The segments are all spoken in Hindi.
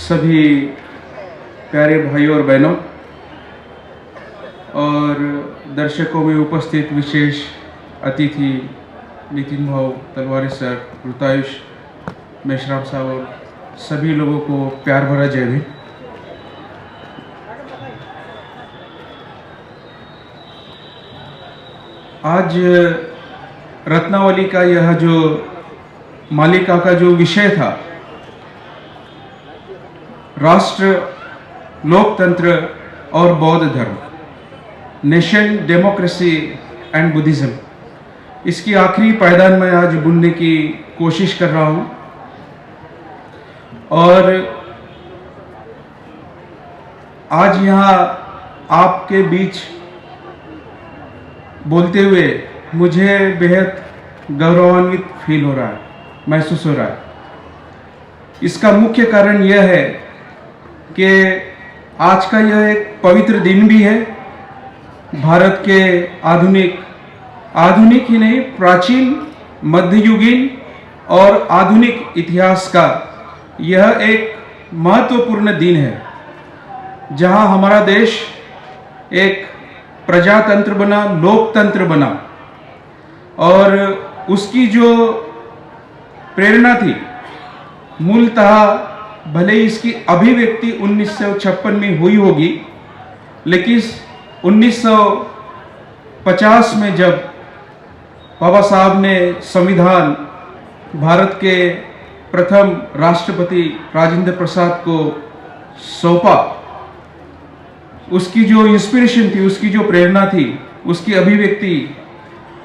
सभी प्यारे भाइयों और बहनों और दर्शकों में उपस्थित विशेष अतिथि नितिन भाऊ तलवारी सर, ऋतायुष मेश्राम साहब और सभी लोगों को प्यार भरा जय भीम। आज रत्नावली का यह जो मालिका का जो विषय था, राष्ट्र, लोकतंत्र और बौद्ध धर्म, नेशन, डेमोक्रेसी एंड बुद्धिज्म, इसकी आखिरी पायदान में आज बुनने की कोशिश कर रहा हूं। और आज यहाँ आपके बीच बोलते हुए मुझे बेहद गौरवान्वित फील हो रहा है, महसूस हो रहा है। इसका मुख्य कारण यह है कि आज का यह एक पवित्र दिन भी है। भारत के आधुनिक ही नहीं, प्राचीन, मध्ययुगीन और आधुनिक इतिहास का यह एक महत्वपूर्ण दिन है, जहां हमारा देश एक प्रजातंत्र बना, लोकतंत्र बना। और उसकी जो प्रेरणा थी, मूलतः भले ही इसकी अभिव्यक्ति 1956 में हुई होगी, लेकिन 1950 में जब बाबा साहब ने संविधान भारत के प्रथम राष्ट्रपति राजेंद्र प्रसाद को सौंपा, उसकी जो इंस्पिरेशन थी, उसकी जो प्रेरणा थी, उसकी अभिव्यक्ति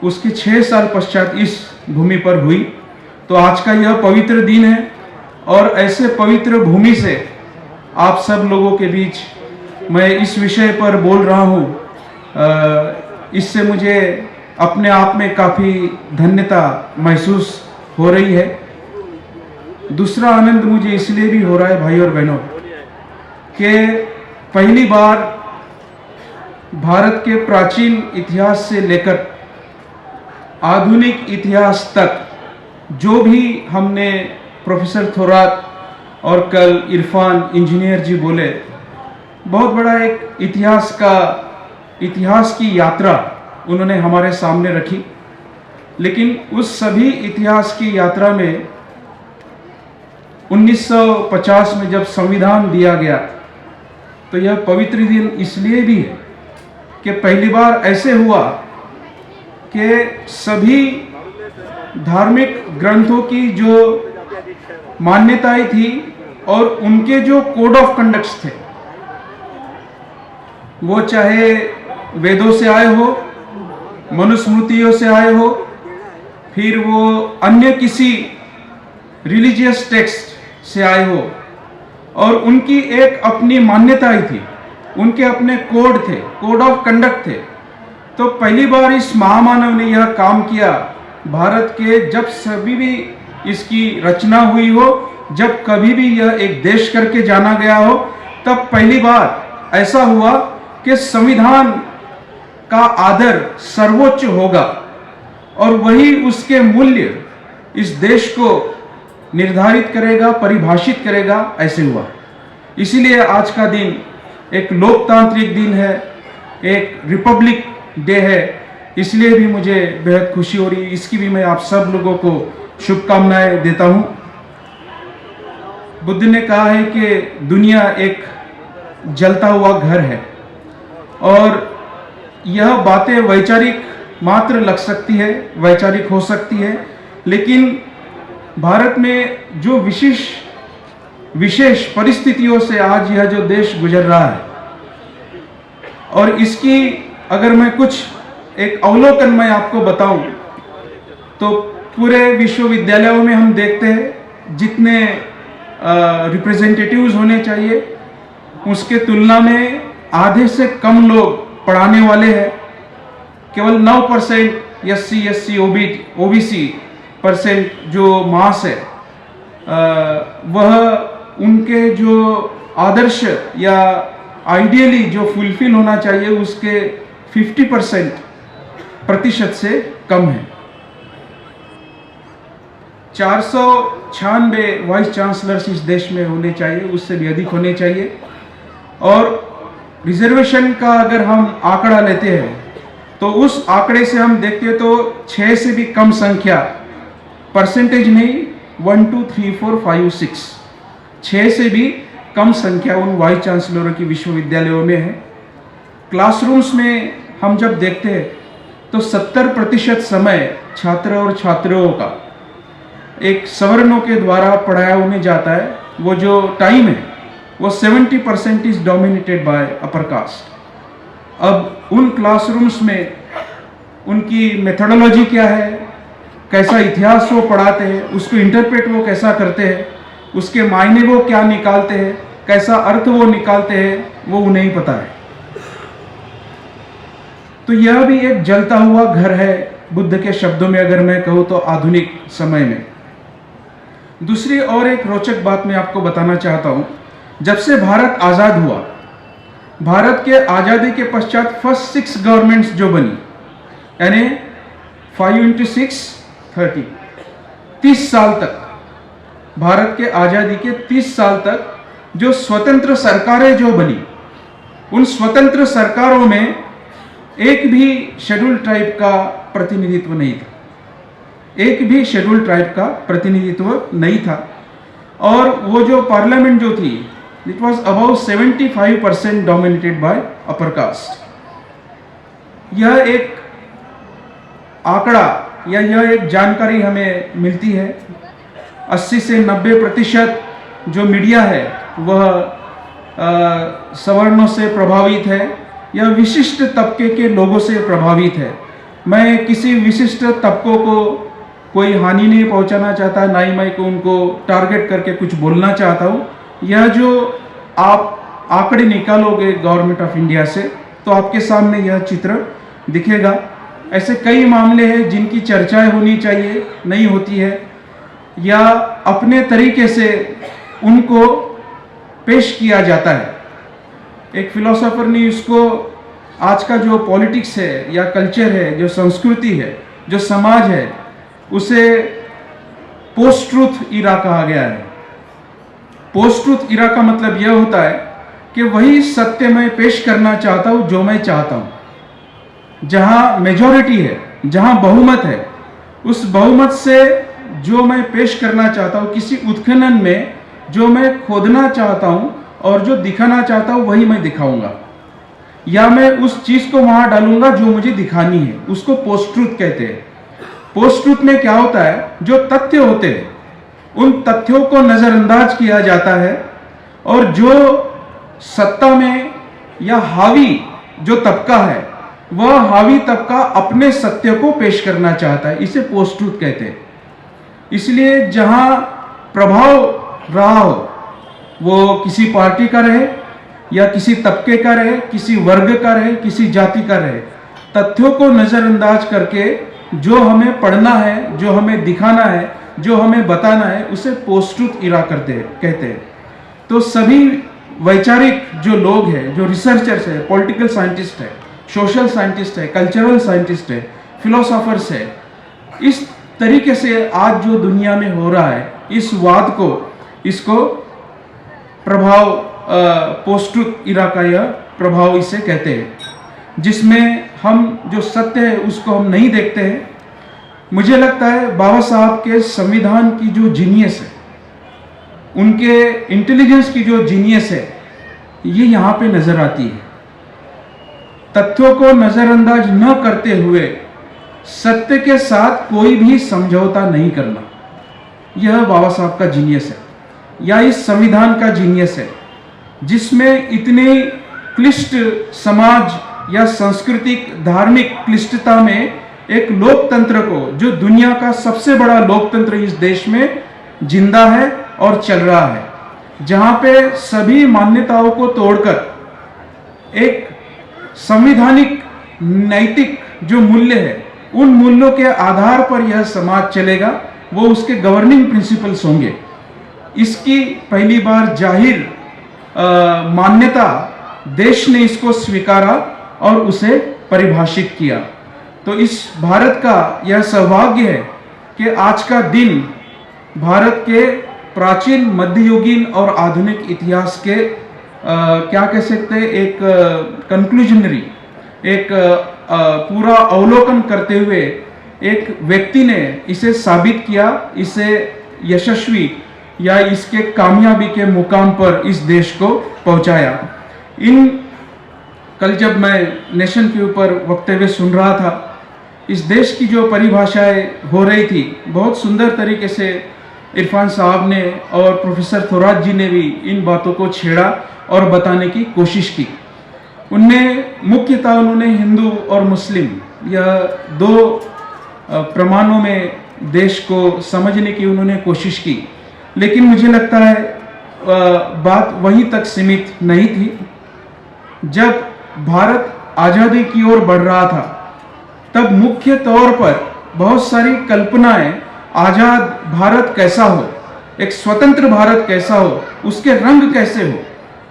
उसके 6 साल पश्चात इस भूमि पर हुई। तो आज का यह पवित्र दिन है और ऐसे पवित्र भूमि से आप सब लोगों के बीच मैं इस विषय पर बोल रहा हूँ। इससे मुझे अपने आप में काफ़ी धन्यता महसूस हो रही है। दूसरा आनंद मुझे इसलिए भी हो रहा है भाई और बहनों कि पहली बार भारत के प्राचीन इतिहास से लेकर आधुनिक इतिहास तक जो भी हमने प्रोफेसर थोरात और कल इरफान इंजीनियर जी बोले, बहुत बड़ा एक इतिहास की यात्रा उन्होंने हमारे सामने रखी। लेकिन उस सभी इतिहास की यात्रा में 1950 में जब संविधान दिया गया, तो यह पवित्र दिन इसलिए भी है कि पहली बार ऐसे हुआ कि सभी धार्मिक ग्रंथों की जो मान्यताएं थी और उनके जो कोड ऑफ कंडक्ट्स थे, वो चाहे वेदों से आए हो, मनुस्मृतियों से आए हो, फिर वो अन्य किसी रिलीजियस टेक्स्ट से आए हो, और उनकी एक अपनी मान्यताएं थी, उनके अपने कोड थे, कोड ऑफ कंडक्ट थे। तो पहली बार इस महामानव ने यह काम किया भारत के, जब सभी भी इसकी रचना हुई हो, जब कभी भी यह एक देश करके जाना गया हो, तब पहली बार ऐसा हुआ कि संविधान का आदर सर्वोच्च होगा और वही उसके मूल्य इस देश को निर्धारित करेगा, परिभाषित करेगा। ऐसे हुआ। इसीलिए आज का दिन एक लोकतांत्रिक दिन है, एक रिपब्लिक डे है। इसलिए भी मुझे बेहद खुशी हो रही है। इसकी भी मैं आप सब लोगों को शुभकामनाएं देता हूं। बुद्ध ने कहा है कि दुनिया एक जलता हुआ घर है, और यह बातें वैचारिक मात्र लग सकती है, वैचारिक हो सकती है, लेकिन भारत में जो विशेष परिस्थितियों से आज यह जो देश गुजर रहा है, और इसकी अगर मैं कुछ एक अवलोकन मैं आपको बताऊं, तो पूरे विश्वविद्यालयों में हम देखते हैं जितने रिप्रेजेंटेटिव्स होने चाहिए, उसके तुलना में आधे से कम लोग पढ़ाने वाले हैं। केवल 9% SC OBC परसेंट जो मास है, वह उनके जो आदर्श या आइडियली जो फुलफिल होना चाहिए उसके 50% से कम है। 496 वाइस चांसलर्स इस देश में होने चाहिए, उससे भी अधिक होने चाहिए। और रिजर्वेशन का अगर हम आंकड़ा लेते हैं तो उस आंकड़े से हम देखते हैं तो 6 से भी कम संख्या, परसेंटेज नहीं, 1 2 3 4 5 6, 6 से भी कम संख्या उन वाइस चांसलरों की विश्वविद्यालयों में है। क्लासरूम्स में हम जब देखते हैं तो 70% समय छात्र और छात्राओं का एक सवर्णों के द्वारा पढ़ाया उन्हें जाता है। वो जो टाइम है वो 70% is dominated by upper caste. अब उन क्लासरूम्स में उनकी मेथोडोलॉजी क्या है, कैसा इतिहास वो पढ़ाते हैं, उसको इंटरप्रेट वो कैसा करते हैं, उसके मायने वो क्या निकालते हैं, कैसा अर्थ वो निकालते हैं, वो उन्हें ही पता है। तो यह भी एक जलता हुआ घर है, बुद्ध के शब्दों में अगर मैं कहूँ तो आधुनिक समय में। दूसरी और एक रोचक बात मैं आपको बताना चाहता हूँ। जब से भारत आज़ाद हुआ, भारत के आज़ादी के पश्चात फर्स्ट 6 गवर्नमेंट्स जो बनी, यानी 5 × 6 30, 30 साल तक, भारत के आज़ादी के 30 साल तक जो स्वतंत्र सरकारें जो बनी, उन स्वतंत्र सरकारों में एक भी शेड्यूल ट्राइब का प्रतिनिधित्व नहीं था, एक भी शेड्यूल ट्राइब का प्रतिनिधित्व नहीं था। और वो जो पार्लियामेंट जो थी, it was about 75% dominated by upper caste. यह एक आंकड़ा या यह एक जानकारी हमें मिलती है। 80 से 90% जो मीडिया है वह सवर्णों से प्रभावित है या विशिष्ट तबके के लोगों से प्रभावित है। मैं किसी विशिष्ट तबकों को कोई हानि नहीं पहुंचाना चाहता, ना ही मैं उनको टारगेट करके कुछ बोलना चाहता हूं। यह जो आप आंकड़े निकालोगे गवर्नमेंट ऑफ इंडिया से तो आपके सामने यह चित्र दिखेगा। ऐसे कई मामले हैं जिनकी चर्चाएं होनी चाहिए, नहीं होती है, या अपने तरीके से उनको पेश किया जाता है। एक फिलोसोफर ने इसको आज का जो पॉलिटिक्स है या कल्चर है, जो संस्कृति है, जो समाज है, उसे पोस्ट ट्रूथ इरा कहा गया है। पोस्ट ट्रूथ इरा का मतलब यह होता है कि वही सत्य मैं पेश करना चाहता हूं जो मैं चाहता हूं। जहां मेजॉरिटी है, जहां बहुमत है, उस बहुमत से जो मैं पेश करना चाहता हूं, किसी उत्खनन में जो मैं खोदना चाहता हूं और जो दिखाना चाहता हूं वही मैं दिखाऊंगा, या मैं उस चीज को वहां डालूंगा जो मुझे दिखानी है। उसको पोस्ट ट्रूथ कहते हैं। पोस्ट ट्रूथ में क्या होता है, जो तथ्य होते हैं उन तथ्यों को नजरअंदाज किया जाता है और जो सत्ता में या हावी जो तबका है वह हावी तबका अपने सत्य को पेश करना चाहता है। इसे पोस्ट ट्रूथ कहते हैं। इसलिए जहां प्रभाव रहा हो, वो किसी पार्टी का रहे या किसी तबके का रहे, किसी वर्ग का रहे, किसी जाति का रहे, तथ्यों को नजरअंदाज करके जो हमें पढ़ना है, जो हमें दिखाना है, जो हमें बताना है, उसे पोस्ट ट्रूथ इरा कहते हैं। तो सभी वैचारिक जो लोग हैं, जो रिसर्चर्स है, पॉलिटिकल साइंटिस्ट है, सोशल साइंटिस्ट है, कल्चरल साइंटिस्ट है, फिलोसोफर्स है, इस तरीके से आज जो दुनिया में हो रहा है, इस वाद को, इसको प्रभाव, पोस्ट ट्रूथ इरा का यह प्रभाव इसे कहते हैं, जिसमें हम जो सत्य है उसको हम नहीं देखते हैं। मुझे लगता है बाबा साहब के संविधान की जो जीनियस है, उनके इंटेलिजेंस की जो जीनियस है, ये यहाँ पे नजर आती है। तथ्यों को नजरअंदाज न करते हुए सत्य के साथ कोई भी समझौता नहीं करना, यह बाबा साहब का जीनियस है, या इस संविधान का जीनियस है, जिसमें इतनी क्लिष्ट समाज या सांस्कृतिक धार्मिक क्लिष्टता में एक लोकतंत्र को, जो दुनिया का सबसे बड़ा लोकतंत्र इस देश में जिंदा है और चल रहा है, जहां पे सभी मान्यताओं को तोड़कर एक संवैधानिक नैतिक जो मूल्य है, उन मूल्यों के आधार पर यह समाज चलेगा, वो उसके गवर्निंग प्रिंसिपल्स होंगे। इसकी पहली बार जाहिर मान्यता देश ने इसको स्वीकारा और उसे परिभाषित किया। तो इस भारत का यह सौभाग्य है कि आज का दिन भारत के प्राचीन, मध्ययुगीन और आधुनिक इतिहास के क्या कह सकते हैं, एक कंक्लूजनरी, एक पूरा अवलोकन करते हुए एक व्यक्ति ने इसे साबित किया, इसे यशस्वी या इसके कामयाबी के मुकाम पर इस देश को पहुंचाया। कल जब मैं नेशन के ऊपर वक्तव्य सुन रहा था, इस देश की जो परिभाषाएं हो रही थी, बहुत सुंदर तरीके से इरफान साहब ने और प्रोफेसर थोरात जी ने भी इन बातों को छेड़ा और बताने की कोशिश की। उनमें मुख्यतः उन्होंने हिंदू और मुस्लिम यह दो प्रमाणों में देश को समझने की उन्होंने कोशिश की, लेकिन मुझे लगता है बात वहीं तक सीमित नहीं थी। जब भारत आज़ादी की ओर बढ़ रहा था, तब मुख्य तौर पर बहुत सारी कल्पनाएं, आज़ाद भारत कैसा हो, एक स्वतंत्र भारत कैसा हो, उसके रंग कैसे हो,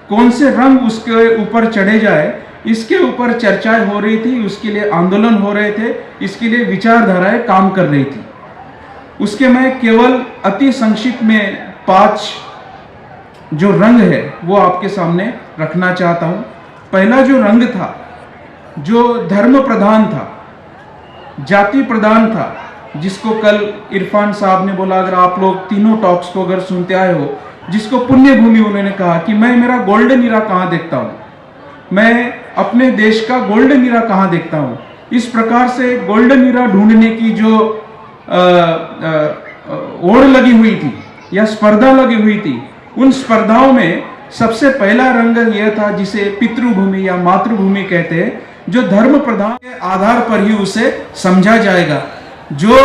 कौन से रंग उसके ऊपर चढ़े जाए, इसके ऊपर चर्चाएं हो रही थी, उसके लिए आंदोलन हो रहे थे, इसके लिए विचारधाराएं काम कर रही थी। उसके मैं केवल अति संक्षिप्त में 5 जो रंग है वो आपके सामने रखना चाहता हूं। पहला जो रंग था, जो धर्म प्रधान था, जाति प्रधान था, जिसको कल इरफान साहब ने बोला, अगर आप लोग तीनों टॉक्स को अगर सुनते आए हो, जिसको पुण्य भूमि उन्होंने कहा कि मैं मेरा गोल्डन ईरा कहाँ देखता हूँ, मैं अपने देश का गोल्डन ईरा कहाँ देखता हूँ। इस प्रकार से गोल्डन ईरा ढूंढने की जो ओड़ लगी हुई थी या स्पर्धा लगी हुई थी, उन स्पर्धाओं में सबसे पहला रंग यह था जिसे पितृभूमि या मातृभूमि कहते हैं, जो धर्म प्रधान के आधार पर ही उसे समझा जाएगा। जो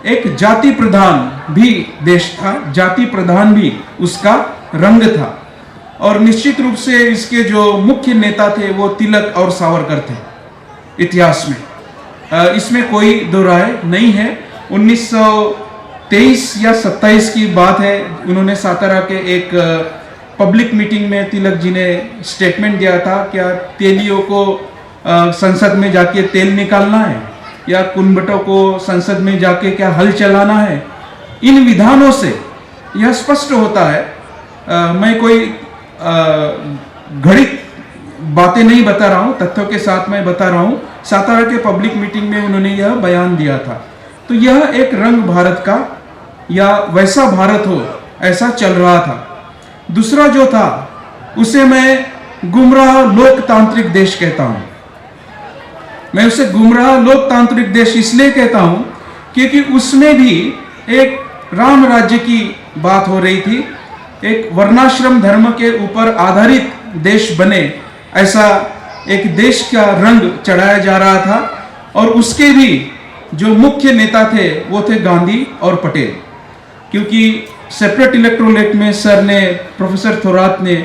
एक जाति प्रधान भी देश था, जाति प्रधान भी उसका रंग था। और निश्चित रूप से इसके जो मुख्य नेता थे वो तिलक और सावरकर थे इतिहास में, इसमें कोई दो राय नहीं है। 1923 या 27 की बात है, उन्होंने सातारा के एक पब्लिक मीटिंग में तिलक जी ने स्टेटमेंट दिया था, क्या तेलियों को संसद में जाके तेल निकालना है या कुंभटों को संसद में जाके क्या हल चलाना है। इन विधानों से यह स्पष्ट होता है, मैं कोई घड़ित बातें नहीं बता रहा हूं, तथ्यों के साथ मैं बता रहा हूं। सातारा के पब्लिक मीटिंग में उन्होंने यह बयान दिया था। तो यह एक रंग भारत का, या वैसा भारत हो ऐसा चल रहा था। दूसरा जो था उसे मैं गुमराह लोकतांत्रिक देश कहता हूं। मैं उसे गुमराह लोकतांत्रिक देश इसलिए कहता हूं क्योंकि उसमें भी एक राम राज्य की बात हो रही थी, एक वर्णाश्रम धर्म के ऊपर आधारित देश बने ऐसा एक देश का रंग चढ़ाया जा रहा था। और उसके भी जो मुख्य नेता थे वो थे गांधी और पटेल, क्योंकि सेपरेट इलेक्टोरल एक्ट में सर ने, प्रोफेसर थोरात ने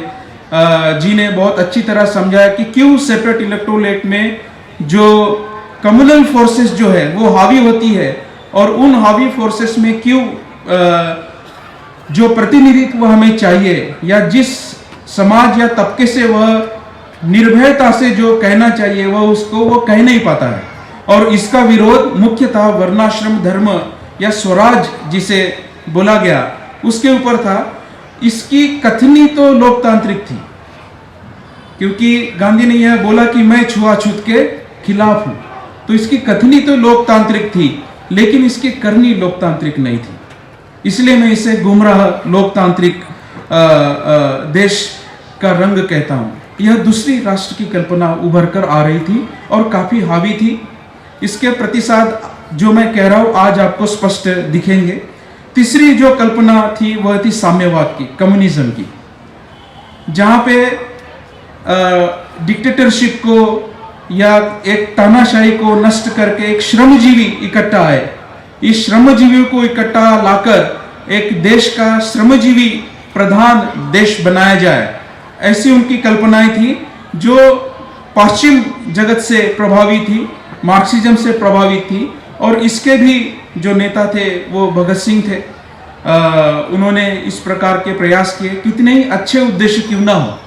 जी ने बहुत अच्छी तरह समझाया कि क्यों सेपरेट इलेक्टोरल एक्ट में जो कम्युनल फोर्सेस जो है वो हावी होती है, और उन हावी फोर्सेस में क्यों जो प्रतिनिधित्व हमें चाहिए या जिस समाज या तबके से वह निर्भयता से जो कहना चाहिए वह उसको वो कह नहीं पाता है। और इसका विरोध मुख्यतः वर्णाश्रम धर्म या स्वराज जिसे बोला गया उसके ऊपर था। इसकी कथनी तो लोकतांत्रिक थी, क्योंकि गांधी ने यह बोला कि मैं छुआछूत के खिलाफ हूं, तो इसकी कथनी तो लोकतांत्रिक थी, लेकिन इसकी करनी लोकतांत्रिक नहीं थी। इसलिए मैं इसे गुमराह लोकतांत्रिक देश का रंग कहता हूं। यह दूसरी राष्ट्र की कल्पना उभर कर आ रही थी और काफी हावी थी। इसके प्रतिसाद जो मैं कह रहा हूं आज आपको स्पष्ट दिखेंगे। तीसरी जो कल्पना थी वह थी साम्यवाद की, कम्युनिज्म की, जहां पे डिक्टेटरशिप को या एक तानाशाही को नष्ट करके एक श्रमजीवी इकट्ठा आए। इस श्रमजीवियों को इकट्ठा लाकर एक देश का श्रमजीवी प्रधान देश बनाया जाए, ऐसी उनकी कल्पनाएं थी, जो पश्चिम जगत से प्रभावित थी, मार्क्सिज्म से प्रभावित थी। और इसके भी जो नेता थे वो भगत सिंह थे। उन्होंने इस प्रकार के प्रयास किए, कितने ही अच्छे उद्देश्य क्यों ना हो,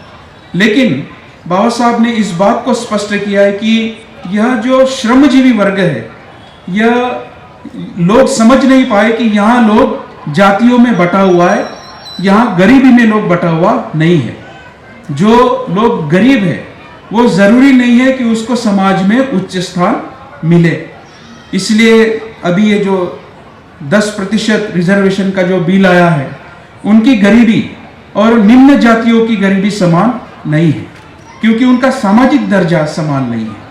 लेकिन बाबा साहब ने इस बात को स्पष्ट किया है कि यह जो श्रमजीवी वर्ग है, यह लोग समझ नहीं पाए कि यहाँ लोग जातियों में बटा हुआ है, यहाँ गरीबी में लोग बटा हुआ नहीं है। जो लोग गरीब है वो जरूरी नहीं है कि उसको समाज में उच्च स्थान मिले। इसलिए अभी ये जो 10% रिजर्वेशन का जो बिल आया है, उनकी गरीबी और निम्न जातियों की गरीबी समान नहीं है, क्योंकि उनका सामाजिक दर्जा समान नहीं है।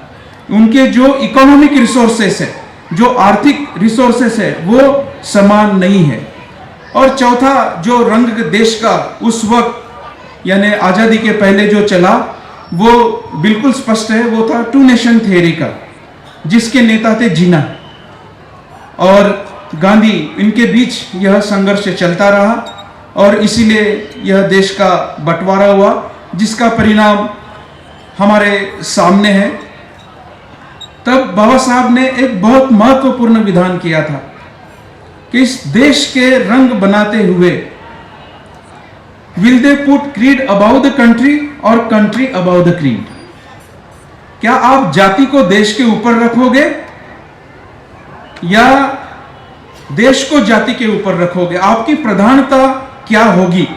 उनके जो इकोनॉमिक रिसोर्सेस है, जो आर्थिक रिसोर्सेस है, वो समान नहीं है। और चौथा जो रंग देश का उस वक्त यानी आज़ादी के पहले जो चला, वो बिल्कुल स्पष्ट है, वो था 2 नेशन थ्योरी का, जिसके नेता थे जिन्ना और गांधी। इनके बीच यह संघर्ष चलता रहा और इसीलिए यह देश का बंटवारा हुआ, जिसका परिणाम हमारे सामने है। तब बाबा साहब ने एक बहुत महत्वपूर्ण विधान किया था कि इस देश के रंग बनाते हुए will they put creed about the country और कंट्री अबाउ द क्रीड। क्या आप जाति को देश के ऊपर रखोगे या देश को जाति के ऊपर रखोगे? आपकी प्रधानता क्या होगी?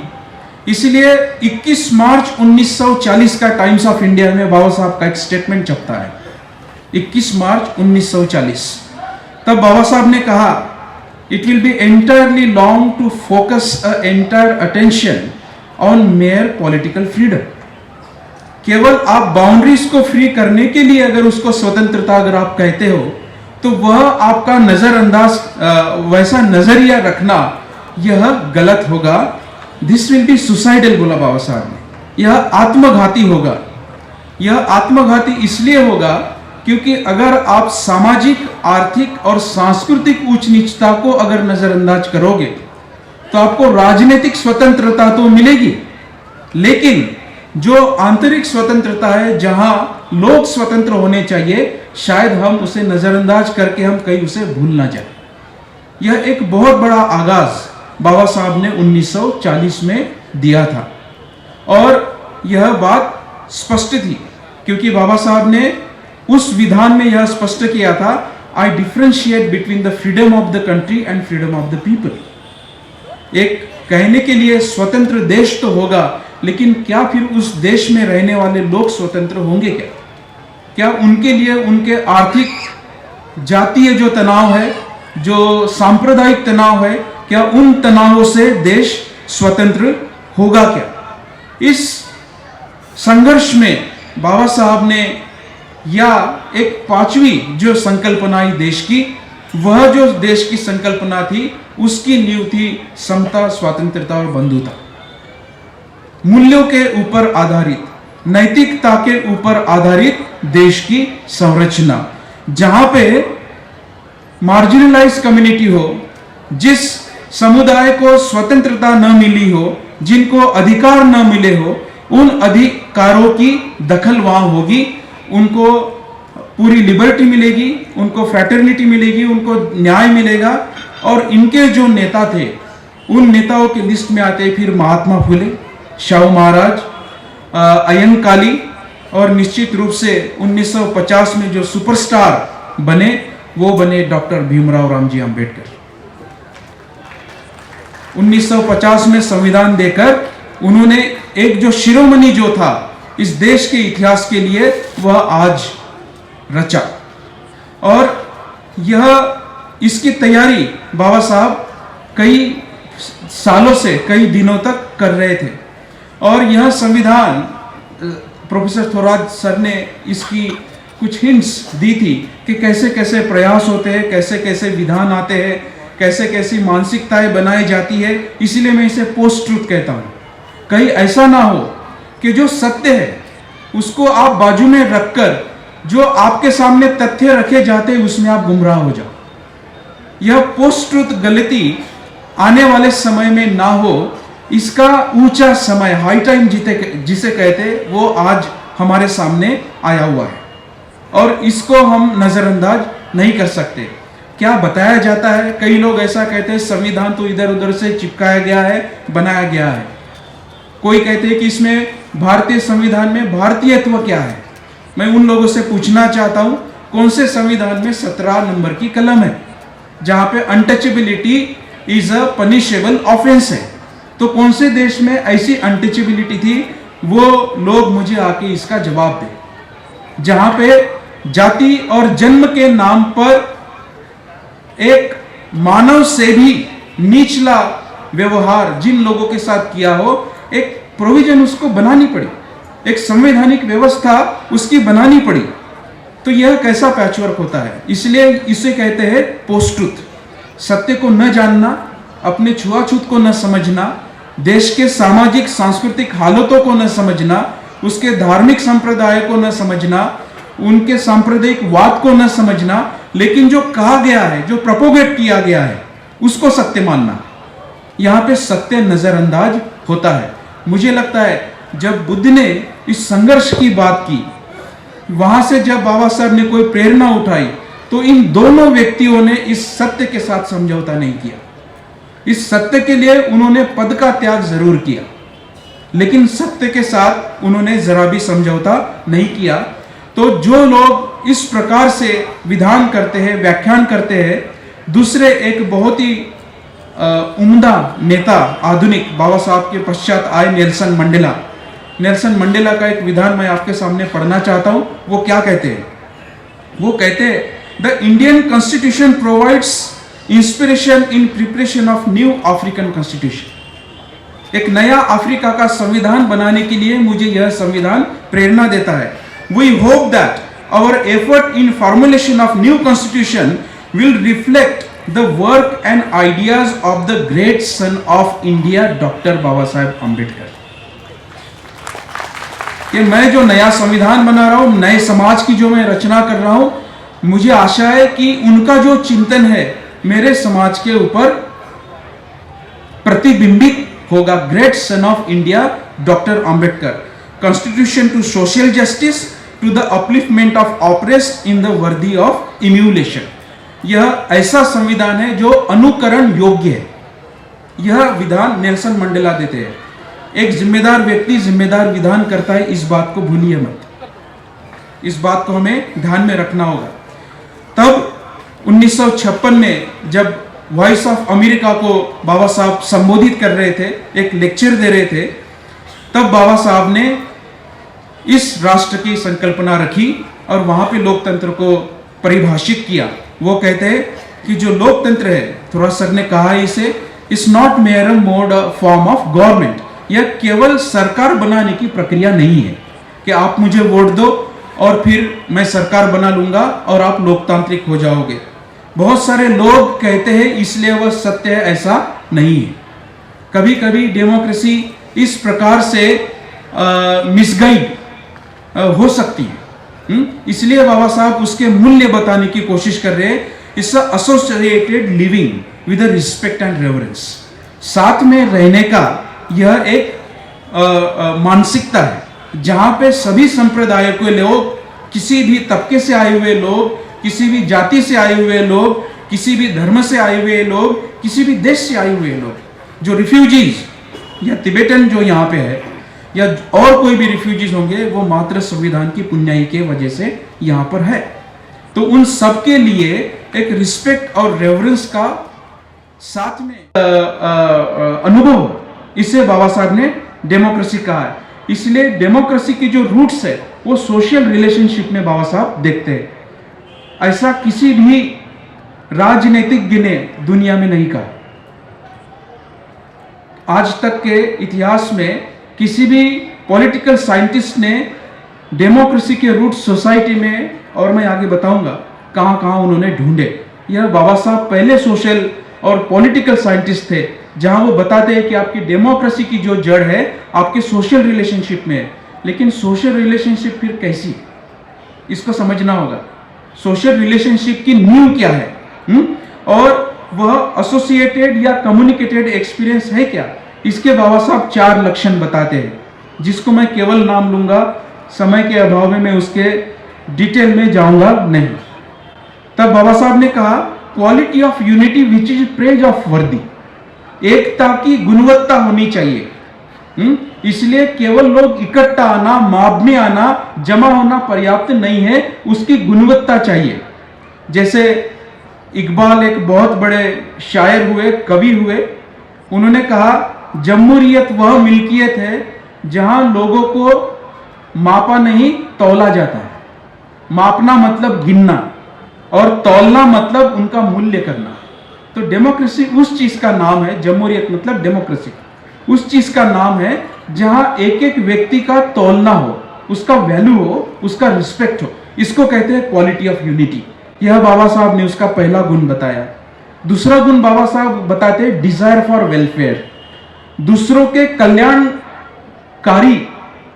इसलिए 21 मार्च 1940 का टाइम्स ऑफ इंडिया में बाबा साहब का एक स्टेटमेंट छपता है, 21 मार्च 1940। तब बाबा साहब ने कहा, it will be entirely long to focus a entire attention on mayor political freedom. केवल आप बाउंड्रीज को फ्री करने के लिए अगर उसको स्वतंत्रता अगर आप कहते हो, तो वह आपका नजरअंदाज वैसा नजरिया रखना यह गलत होगा। दिस विल बी सुसाइडल, बोला बाबा साहब ने। यह आत्मघाती होगा। यह आत्मघाती इसलिए होगा क्योंकि अगर आप सामाजिक, आर्थिक और सांस्कृतिक ऊंच नीचता को अगर नजरअंदाज करोगे तो आपको राजनीतिक स्वतंत्रता तो मिलेगी, लेकिन जो आंतरिक स्वतंत्रता है, जहां लोग स्वतंत्र होने चाहिए, शायद हम उसे नजरअंदाज करके हम कहीं उसे भूल ना जाए। यह एक बहुत बड़ा आगाज बाबा साहब ने 1940 में दिया था और यह बात स्पष्ट थी, क्योंकि बाबा साहब ने उस विधान में यह स्पष्ट किया था, I differentiate between the freedom of the country and freedom of the people. एक कहने के लिए स्वतंत्र देश तो होगा, लेकिन क्या फिर उस देश में रहने वाले लोग स्वतंत्र होंगे? क्या उनके लिए उनके आर्थिक, जातीय जो तनाव है, जो सांप्रदायिक तनाव है, क्या उन तनावों से देश स्वतंत्र होगा क्या? इस संघर्ष में बाबा साहब ने या एक 5वीं जो संकल्पना आई देश की, वह जो देश की संकल्पना थी उसकी नींव थी समता, स्वतंत्रता और बंधुता। मूल्यों के ऊपर आधारित, नैतिकता के ऊपर आधारित देश की संरचना, जहां पे मार्जिनलाइज कम्युनिटी हो, जिस समुदाय को स्वतंत्रता न मिली हो, जिनको अधिकार न मिले हो, उन अधिकारों की दखल वहां होगी। उनको पूरी लिबर्टी मिलेगी, उनको फ्रैटर्निटी मिलेगी, उनको न्याय मिलेगा। और इनके जो नेता थे, उन नेताओं की लिस्ट में आते फिर महात्मा फुले, शाहू महाराज, अयंकाली और निश्चित रूप से 1950 में जो सुपरस्टार बने, वो बने डॉक्टर भीमराव रामजी अंबेडकर। 1950 में संविधान देकर उन्होंने एक जो शिरोमणि जो था इस देश के इतिहास के लिए, वह आज रचा। और यह इसकी तैयारी बाबा साहब कई सालों से, कई दिनों तक कर रहे थे। और यह संविधान, प्रोफेसर थोराट सर ने इसकी कुछ हिंट्स दी थी कि कैसे कैसे प्रयास होते हैं, कैसे कैसे विधान आते हैं, कैसे कैसी मानसिकताएं बनाई जाती है। इसीलिए मैं इसे पोस्ट ट्रूथ कहता हूँ। कहीं ऐसा ना हो कि जो सत्य है उसको आप बाजू में रखकर जो आपके सामने तथ्य रखे जाते हैं उसमें आप गुमराह हो जाओ। यह पोस्ट ट्रूथ गलती आने वाले समय में ना हो, इसका ऊंचा समय, हाई टाइम जिसे कहते, वो आज हमारे सामने आया हुआ है और इसको हम नजरअंदाज नहीं कर सकते। क्या बताया जाता है, कई लोग ऐसा कहते हैं संविधान तो इधर उधर से चिपकाया गया है, बनाया गया है। कोई कहते हैं कि इसमें भारतीय संविधान में भारतीयत्व क्या है। मैं उन लोगों से पूछना चाहता हूं, कौन से संविधान में 17 नंबर की कलम है जहां पे untouchability is a punishable offence है। तो कौन से देश में ऐसी अनटचेबिलिटी थी, वो लोग मुझे आके इसका जवाब दें। जहां पे जाति और जन्म के नाम पर एक मानव से भी निचला व्यवहार जिन लोगों के साथ किया हो, एक प्रोविजन उसको बनानी पड़ी, एक संवैधानिक व्यवस्था उसकी बनानी पड़ी। तो यह कैसा पैचवर्क होता है, इसलिए इसे कहते हैं पोस्ट ट्रुथ। सत्य को न जानना, अपने छुआछूत को न समझना, देश के सामाजिक सांस्कृतिक हालतों को न समझना, उसके धार्मिक संप्रदाय को न समझना, उनके सांप्रदायिक वाद को न समझना, लेकिन जो कहा गया है, जो प्रोपोगेट किया गया है, उसको सत्य मानना, यहां पे सत्य नजरअंदाज होता है। मुझे लगता है जब बुद्ध ने इस संघर्ष की बात की, वहां से जब बाबा साहब ने कोई प्रेरणा उठाई, तो इन दोनों व्यक्तियों ने इस सत्य के साथ समझौता नहीं किया। इस सत्य के लिए उन्होंने पद का त्याग जरूर किया, लेकिन सत्य के साथ उन्होंने जरा भी समझौता नहीं किया। तो जो लोग इस प्रकार से विधान करते हैं, व्याख्यान करते हैं, दूसरे एक बहुत ही उम्दा नेता आधुनिक बाबा साहब के पश्चात आए नेल्सन मंडेला। नेल्सन मंडेला का एक विधान मैं आपके सामने पढ़ना चाहता हूं। वो क्या कहते हैं? वो कहते हैं the Indian constitution provides inspiration in preparation of new African constitution. एक नया अफ्रीका का संविधान बनाने के लिए मुझे यह संविधान प्रेरणा देता है। We hope that our effort in formulation of new constitution will reflect the work and ideas of the great son of India doctor Baba Saheb Ambedkar. कि मैं जो नया संविधान बना रहा हूं, नए समाज की जो मैं रचना कर रहा हूं, मुझे आशा है कि उनका जो चिंतन है मेरे समाज के ऊपर प्रतिबिंबित होगा। Great son of India doctor Ambedkar, constitution to social justice to the upliftment of oppressed in the worthy of emulation. यह ऐसा संविधान है जो अनुकरण योग्य है। यह विधान नेल्सन मंडेला देते हैं। एक जिम्मेदार व्यक्ति जिम्मेदार विधान करता है, इस बात को भूलिए मत। इस बात को हमें ध्यान में रखना होगा। तब 1956 में जब वॉइस ऑफ अमेरिका को बाबा साहब संबोधित कर रहे थे, एक लेक्चर दे रहे थे, तब बाबा साहब ने इस राष्ट्र की संकल्पना रखी और वहां पे लोकतंत्र को परिभाषित किया। वो कहते हैं कि जो लोकतंत्र है, थोड़ा सर ने कहा इसे, is not mayor mode form of government. यह केवल सरकार बनाने की प्रक्रिया नहीं है कि आप मुझे वोट दो और फिर मैं सरकार बना लूंगा और आप लोकतांत्रिक हो जाओगे। बहुत सारे लोग कहते हैं, इसलिए वह सत्य है, ऐसा नहीं है। कभी कभी डेमोक्रेसी इस प्रकार से मिसगाइड हो सकती है। इसलिए बाबा साहब उसके मूल्य बताने की कोशिश कर रहे हैं। It's associated living with respect and reverence. साथ में रहने का यह एक मानसिकता है जहां पे सभी संप्रदायों के लोग, किसी भी तबके से आए हुए लोग, किसी भी जाति से आए हुए लोग, किसी भी धर्म से आए हुए लोग, किसी भी देश से आए हुए लोग, जो रिफ्यूजीज या तिब्बतन जो यहाँ पे है या और कोई भी रिफ्यूजीज होंगे, वो मात्र संविधान की पुण्याई के वजह से यहाँ पर है। तो उन सब के लिए एक रिस्पेक्ट और रेवरेंस का साथ में अनुभव, इसे बाबा साहब ने डेमोक्रेसी कहा है। इसलिए डेमोक्रेसी की जो रूट्स है वो सोशल रिलेशनशिप में बाबा साहब देखते हैं। ऐसा किसी भी राजनीतिज्ञ ने दुनिया में नहीं कहा। आज तक के इतिहास में किसी भी पॉलिटिकल साइंटिस्ट ने डेमोक्रेसी के रूट सोसाइटी में, और मैं आगे बताऊंगा कहां कहां उन्होंने ढूंढे। यह बाबा साहब पहले सोशल और पॉलिटिकल साइंटिस्ट थे जहां वो बताते हैं कि आपकी डेमोक्रेसी की जो जड़ है आपके सोशल रिलेशनशिप में है। लेकिन सोशल रिलेशनशिप फिर कैसी, इसको समझना होगा। सोशल रिलेशनशिप की नींव क्या है, और वह एसोसिएटेड या कम्युनिकेटेड एक्सपीरियंस है क्या, इसके बाबा साहब 4 लक्षण बताते हैं, जिसको मैं केवल नाम लूंगा, समय के अभाव में मैं उसके डिटेल में जाऊंगा नहीं। तब बाबा साहब ने कहा quality of unity which is praise of वर्दी। एकता की गुणवत्ता होनी चाहिए। इसलिए केवल लोग इकट्ठा आना, माब में आना, जमा होना पर्याप्त नहीं है, उसकी गुणवत्ता चाहिए। जैसे इकबाल एक बहुत बड़े शायर हुए, कवि हुए। उन्होंने कहा, जमहूरियत वह मिल्कियत है जहां लोगों को मापा नहीं तौला जाता है। मापना मतलब गिनना और तौलना मतलब उनका मूल्य करना। तो डेमोक्रेसी उस चीज का नाम है, जमहूरियत मतलब डेमोक्रेसी उस चीज का नाम है जहां एक एक व्यक्ति का तौलना हो, उसका वैल्यू हो, उसका रिस्पेक्ट हो। इसको कहते हैं क्वालिटी ऑफ यूनिटी। यह बाबा साहब ने उसका पहला गुण बताया। दूसरा गुण बाबा साहब बताते हैं डिजायर फॉर वेलफेयर, दूसरों के कल्याणकारी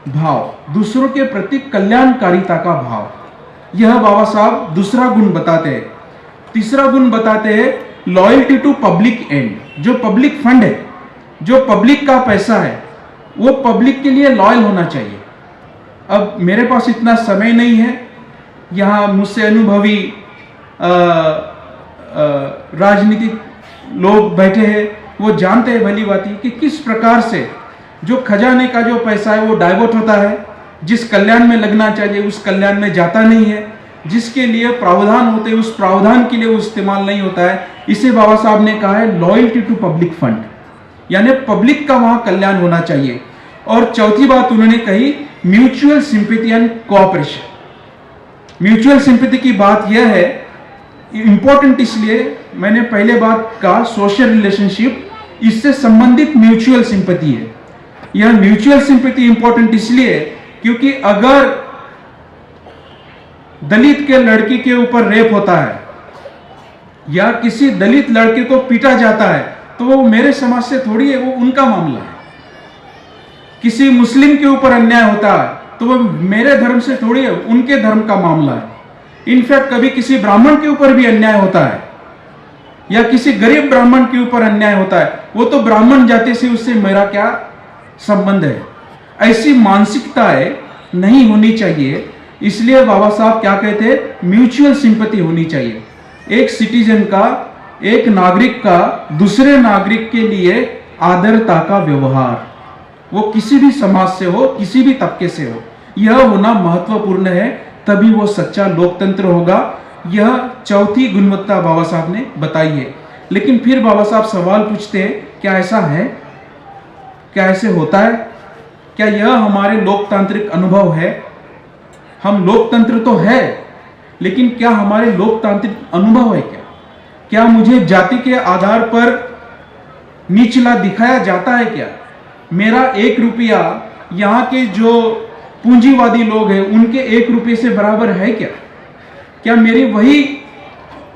भाव, दूसरों के प्रति कल्याणकारिता का भाव। यह बाबा साहब दूसरा गुण बताते हैं। तीसरा गुण बताते हैं लॉयल्टी टू पब्लिक एंड। जो पब्लिक फंड है, जो पब्लिक का पैसा है, वो पब्लिक के लिए लॉयल होना चाहिए। अब मेरे पास इतना समय नहीं है, यहाँ मुझसे अनुभवी राजनीतिक लोग बैठे हैं, वो जानते हैं भली बात कि किस प्रकार से जो खजाने का जो पैसा है वो डाइवर्ट होता है, जिस कल्याण में लगना चाहिए उस कल्याण में जाता नहीं है, जिसके लिए प्रावधान होते हैं उस प्रावधान के लिए वो इस्तेमाल नहीं होता है। इसे बाबा साहब ने कहा है लॉयल्टी टू पब्लिक फंड, यानी पब्लिक का वहां कल्याण होना चाहिए। और चौथी बात उन्होंने कही mutual sympathy and cooperation. Mutual sympathy की बात यह है, इंपॉर्टेंट इसलिए मैंने पहले बात कहा सोशल रिलेशनशिप, इससे संबंधित म्यूचुअल सिंपैथी है। यह म्यूचुअल सिंपैथी इंपॉर्टेंट इसलिए क्योंकि अगर दलित के लड़की के ऊपर रेप होता है या किसी दलित लड़के को पीटा जाता है तो वो मेरे समाज से थोड़ी है, वो उनका मामला है। किसी मुस्लिम के ऊपर अन्याय होता है तो वो मेरे धर्म से थोड़ी है, उनके धर्म का मामला है। इनफैक्ट कभी किसी ब्राह्मण के ऊपर भी अन्याय होता है या किसी गरीब ब्राह्मण के ऊपर अन्याय होता है, वो तो ब्राह्मण जाति से, उससे मेरा क्या संबंध है। ऐसी मानसिकताएं नहीं होनी चाहिए। इसलिए बाबा साहब क्या कहते हैं, म्यूचुअल सिंपैथी होनी चाहिए। एक सिटीजन का, एक नागरिक का दूसरे नागरिक के लिए आदरता का व्यवहार, वो किसी भी समाज से हो, किसी भी तबके से हो, यह होना महत्वपूर्ण है, तभी वो सच्चा लोकतंत्र होगा। यह चौथी गुणवत्ता बाबा साहब ने बताई है। लेकिन फिर बाबा साहब सवाल पूछते हैं, क्या ऐसा है? क्या ऐसे होता है? क्या यह हमारे लोकतांत्रिक अनुभव है? हम लोकतंत्र तो है, लेकिन क्या हमारे लोकतांत्रिक अनुभव है? क्या मुझे जाति के आधार पर निचला दिखाया जाता है? क्या मेरा 1 रुपया यहाँ के जो पूंजीवादी लोग हैं उनके 1 रुपये से बराबर है? क्या मेरी वही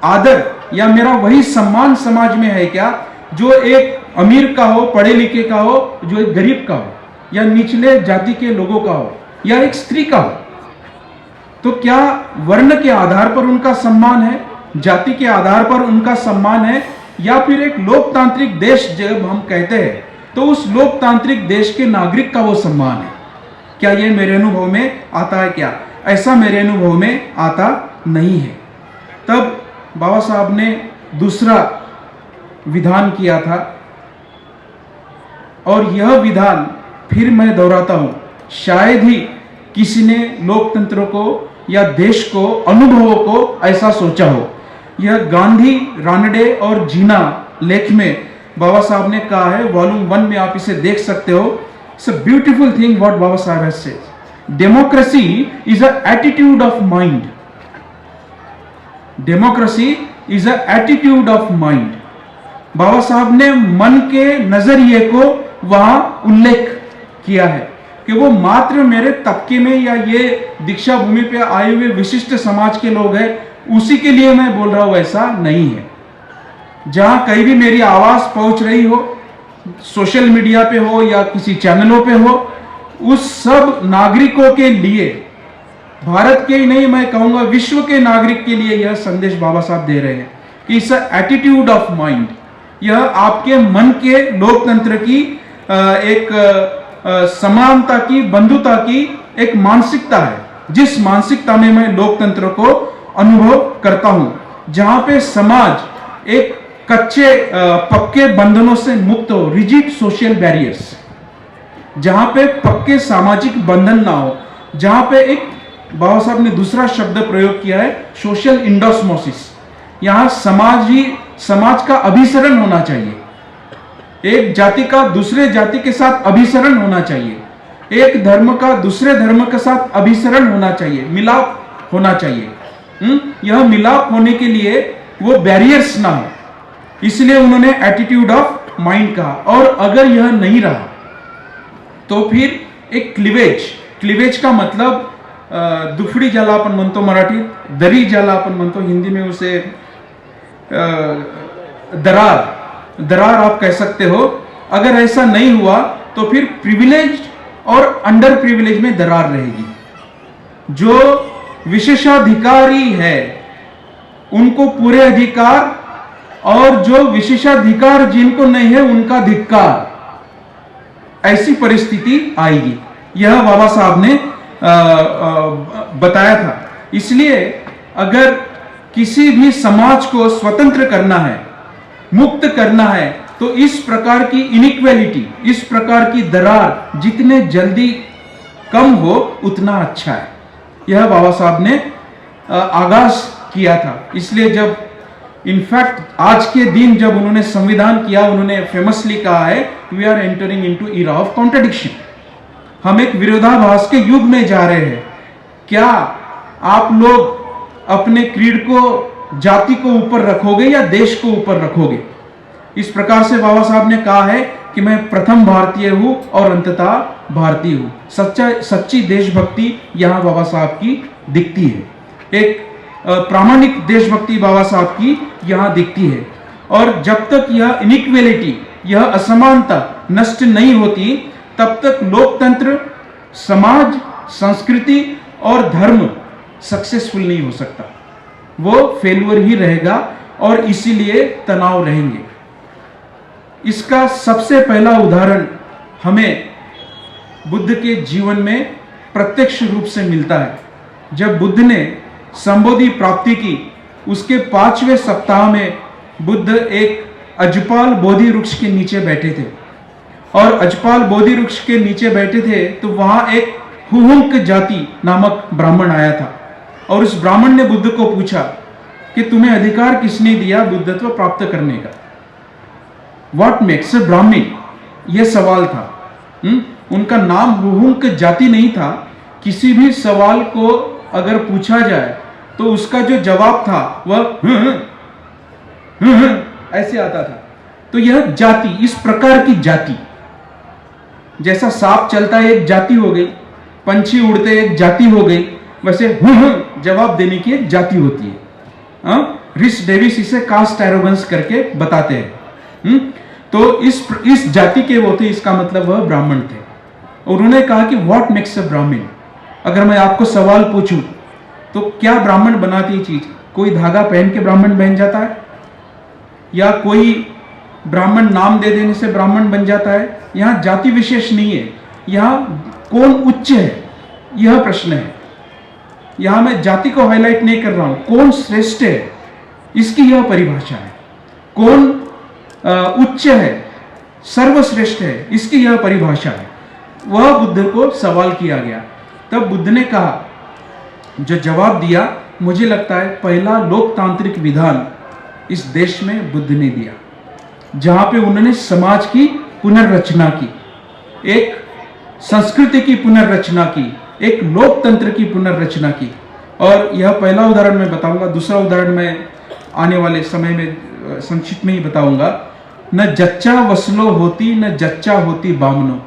आदर या मेरा वही सम्मान समाज में है क्या, जो एक अमीर का हो, पढ़े लिखे का हो, जो एक गरीब का हो, या निचले जाति के लोगों का हो, या एक स्त्री का हो? तो क्या वर्ण के आधार पर उनका सम्मान है, जाति के आधार पर उनका सम्मान है, या फिर एक लोकतांत्रिक देश जब हम कहते हैं तो उस लोकतांत्रिक देश के नागरिक का वो सम्मान है? क्या ये मेरे अनुभव में आता है? क्या ऐसा मेरे अनुभव में आता नहीं है। तब बाबा साहब ने दूसरा विधान किया था, और यह विधान फिर मैं दोहराता हूं, शायद ही किसी ने लोकतंत्र को या देश को, अनुभवों को ऐसा सोचा हो। यह गांधी, रानडे और जीना लेख में बाबा साहब ने कहा है, वॉल्यूम 1 में आप इसे देख सकते हो। It's a beautiful thing what Baba Sahab has said. Democracy is a attitude of mind. Democracy is a attitude of mind. Baba साहब ने मन के नजरिए को वहां उल्लेख किया है कि वो मात्र मेरे तबके में या ये दीक्षा भूमि पे आए हुए विशिष्ट समाज के लोग हैं उसी के लिए मैं बोल रहा हूं, ऐसा नहीं है। जहां कहीं भी मेरी आवाज पहुंच रही हो, सोशल मीडिया पे हो या किसी चैनलों पे हो, उस सब नागरिकों के लिए, भारत के ही नहीं मैं कहूंगा विश्व के नागरिक के लिए यह संदेश बाबा साहब दे रहे हैं कि इट्स एटीट्यूड ऑफ माइंड। यह आपके मन के लोकतंत्र की एक समानता की, बंधुता की एक मानसिकता है, जिस मानसिकता में मैं लोकतंत्र को अनुभव करता हूं, जहां पे समाज एक कच्चे पक्के बंधनों से मुक्त हो, रिजिड सोशल बैरियर्स, जहां पे पक्के सामाजिक बंधन ना हो, जहां पे एक, बाबा साहब ने दूसरा शब्द प्रयोग किया है, सोशल इंडोस्मोसिस, यहाँ समाज का अभिसरण होना चाहिए। एक जाति का दूसरे जाति के साथ अभिसरण होना चाहिए, एक धर्म का दूसरे धर्म के साथ अभिसरण होना चाहिए, मिलाप होना चाहिए। यह मिलाप होने के लिए वो बैरियर्स ना हो, इसलिए उन्होंने एटीट्यूड ऑफ माइंड कहा। और अगर यह नहीं रहा तो फिर एक क्लिवेज का मतलब दुफड़ी ज्याला आपण म्हणतो मराठीत, दरी ज्याला आपण म्हणतो हिंदी में उसे दरार आप कह सकते हो। अगर ऐसा नहीं हुआ तो फिर प्रिविलेज और अंडर प्रिविलेज में दरार रहेगी। जो विशेषाधिकारी है उनको पूरे अधिकार, और जो विशेषाधिकार जिनको नहीं है उनका धिक्कार, ऐसी परिस्थिति आएगी। यह बाबा साहब ने बताया था। इसलिए अगर किसी भी समाज को स्वतंत्र करना है, मुक्त करना है, तो इस प्रकार की इनइक्वालिटी, इस प्रकार की दरार जितने जल्दी कम हो उतना अच्छा है। यह बाबा साहब ने आगाज किया था। इसलिए जब इनफैक्ट आज के दिन जब उन्होंने संविधान किया, उन्होंने फेमसली कहा है, we are entering into era of contradiction. हम एक विरोधाभास के युग में जा रहे हैं। क्या आप लोग अपने क्रीड को, जाति को ऊपर रखोगे या देश को ऊपर रखोगे? इस प्रकार से बाबा साहब ने कहा है कि मैं प्रथम भारतीय हूं और अंततः भारतीय हूं। सच्ची देशभक्ति यहां बाबा साहब की दिखती है। एक प्रामाणिक देशभक्ति बाबा साहब की यहां दिखती है। और जब तक यह इनइक्वालिटी, यह असमानता नष्ट नहीं होती, तब तक लोकतंत्र, समाज, संस्कृति और धर्म सक्सेसफुल नहीं हो सकता। वो फेल्यूर ही रहेगा और इसीलिए तनाव रहेंगे। इसका सबसे पहला उदाहरण हमें बुद्ध के जीवन में प्रत्यक्ष रूप से मिलता है। जब बुद्ध ने संबोधि प्राप्ति की, उसके 5वें सप्ताह में बुद्ध एक अजपाल बोधि वृक्ष के नीचे बैठे थे। और अजपाल बोधि वृक्ष के नीचे बैठे थे तो वहां एक हुहुंक जाति नामक ब्राह्मण आया था। और उस ब्राह्मण ने बुद्ध को पूछा कि तुम्हें अधिकार किसने दिया बुद्धत्व प्राप्त करने का? व्हाट मेक्स अ ब्राह्मण? यह सवाल था। उनका नाम हुहुंक जाति नहीं था। किसी भी सवाल को अगर पूछा जाए तो उसका जो जवाब था वह ऐसे आता था। तो यह जाति, इस प्रकार की जाति, जैसा सांप चलता है एक जाति हो गई, पंछी उड़ते एक जाति हो गई, वैसे जवाब देने की एक जाति होती है। रिस डेविस इसे कास्ट एरोगेंस करके बताते हैं। तो इस जाति के वो थे, इसका मतलब वह ब्राह्मण थे। और उन्होंने कहा कि व्हाट मेक्स अ ब्राह्मण? अगर मैं आपको सवाल पूछूं तो क्या ब्राह्मण बनाती है चीज? कोई धागा पहन के ब्राह्मण बन जाता है, या कोई ब्राह्मण नाम दे देने से ब्राह्मण बन जाता है? यहां जाति विशेष नहीं है, यहां कौन उच्च है यह प्रश्न है। यहां मैं जाति को हाईलाइट नहीं कर रहा हूं, कौन श्रेष्ठ है इसकी यह परिभाषा है। कौन उच्च है, सर्वश्रेष्ठ है, इसकी यह परिभाषा है। वह बुद्ध को सवाल किया गया। तब बुद्ध ने कहा, जो जवाब दिया, मुझे लगता है पहला लोकतांत्रिक विधान इस देश में बुद्ध ने दिया, जहां पे उन्होंने समाज की पुनर्रचना की, एक संस्कृति की पुनर्रचना की, एक लोकतंत्र की पुनर्रचना की। और यह पहला उदाहरण मैं बताऊंगा। दूसरा उदाहरण मैं आने वाले समय में संक्षिप्त में ही बताऊंगा। न जच्चा वसलो होती न जच्चा होती बामनो,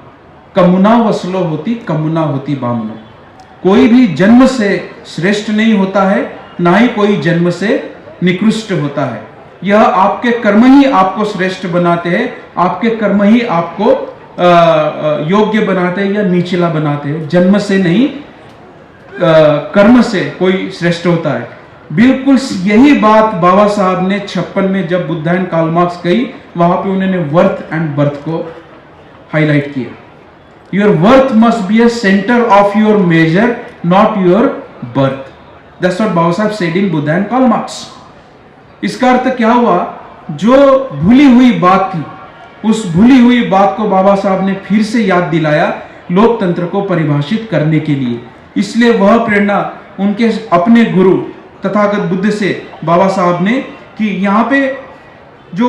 कमुना वसलो होती कमुना होती बामनो। कोई भी जन्म से श्रेष्ठ नहीं होता है, ना ही कोई जन्म से निकृष्ट होता है। यह आपके कर्म ही आपको श्रेष्ठ बनाते हैं, आपके कर्म ही आपको योग्य बनाते हैं या निचला बनाते हैं। जन्म से नहीं, कर्म से कोई श्रेष्ठ होता है। बिल्कुल यही बात बाबा साहब ने 56 में जब बुद्ध एंड कार्ल मार्क्स कही, वहां पे उन्होंने वर्थ एंड बर्थ को हाईलाइट किया। Your worth must be a centre of your major, not your birth. That's what Baba Sahab said in Buddha and Karl Marx. इसका अर्थ क्या हुआ? जो भूली हुई बात थी, उस भूली हुई बात को बाबा साहब ने फिर से याद दिलाया लोकतंत्र को परिभाषित करने के लिए। इसलिए वह प्रेरणा उनके अपने गुरु तथागत बुद्ध से बाबा साहब ने कि यहाँ पे जो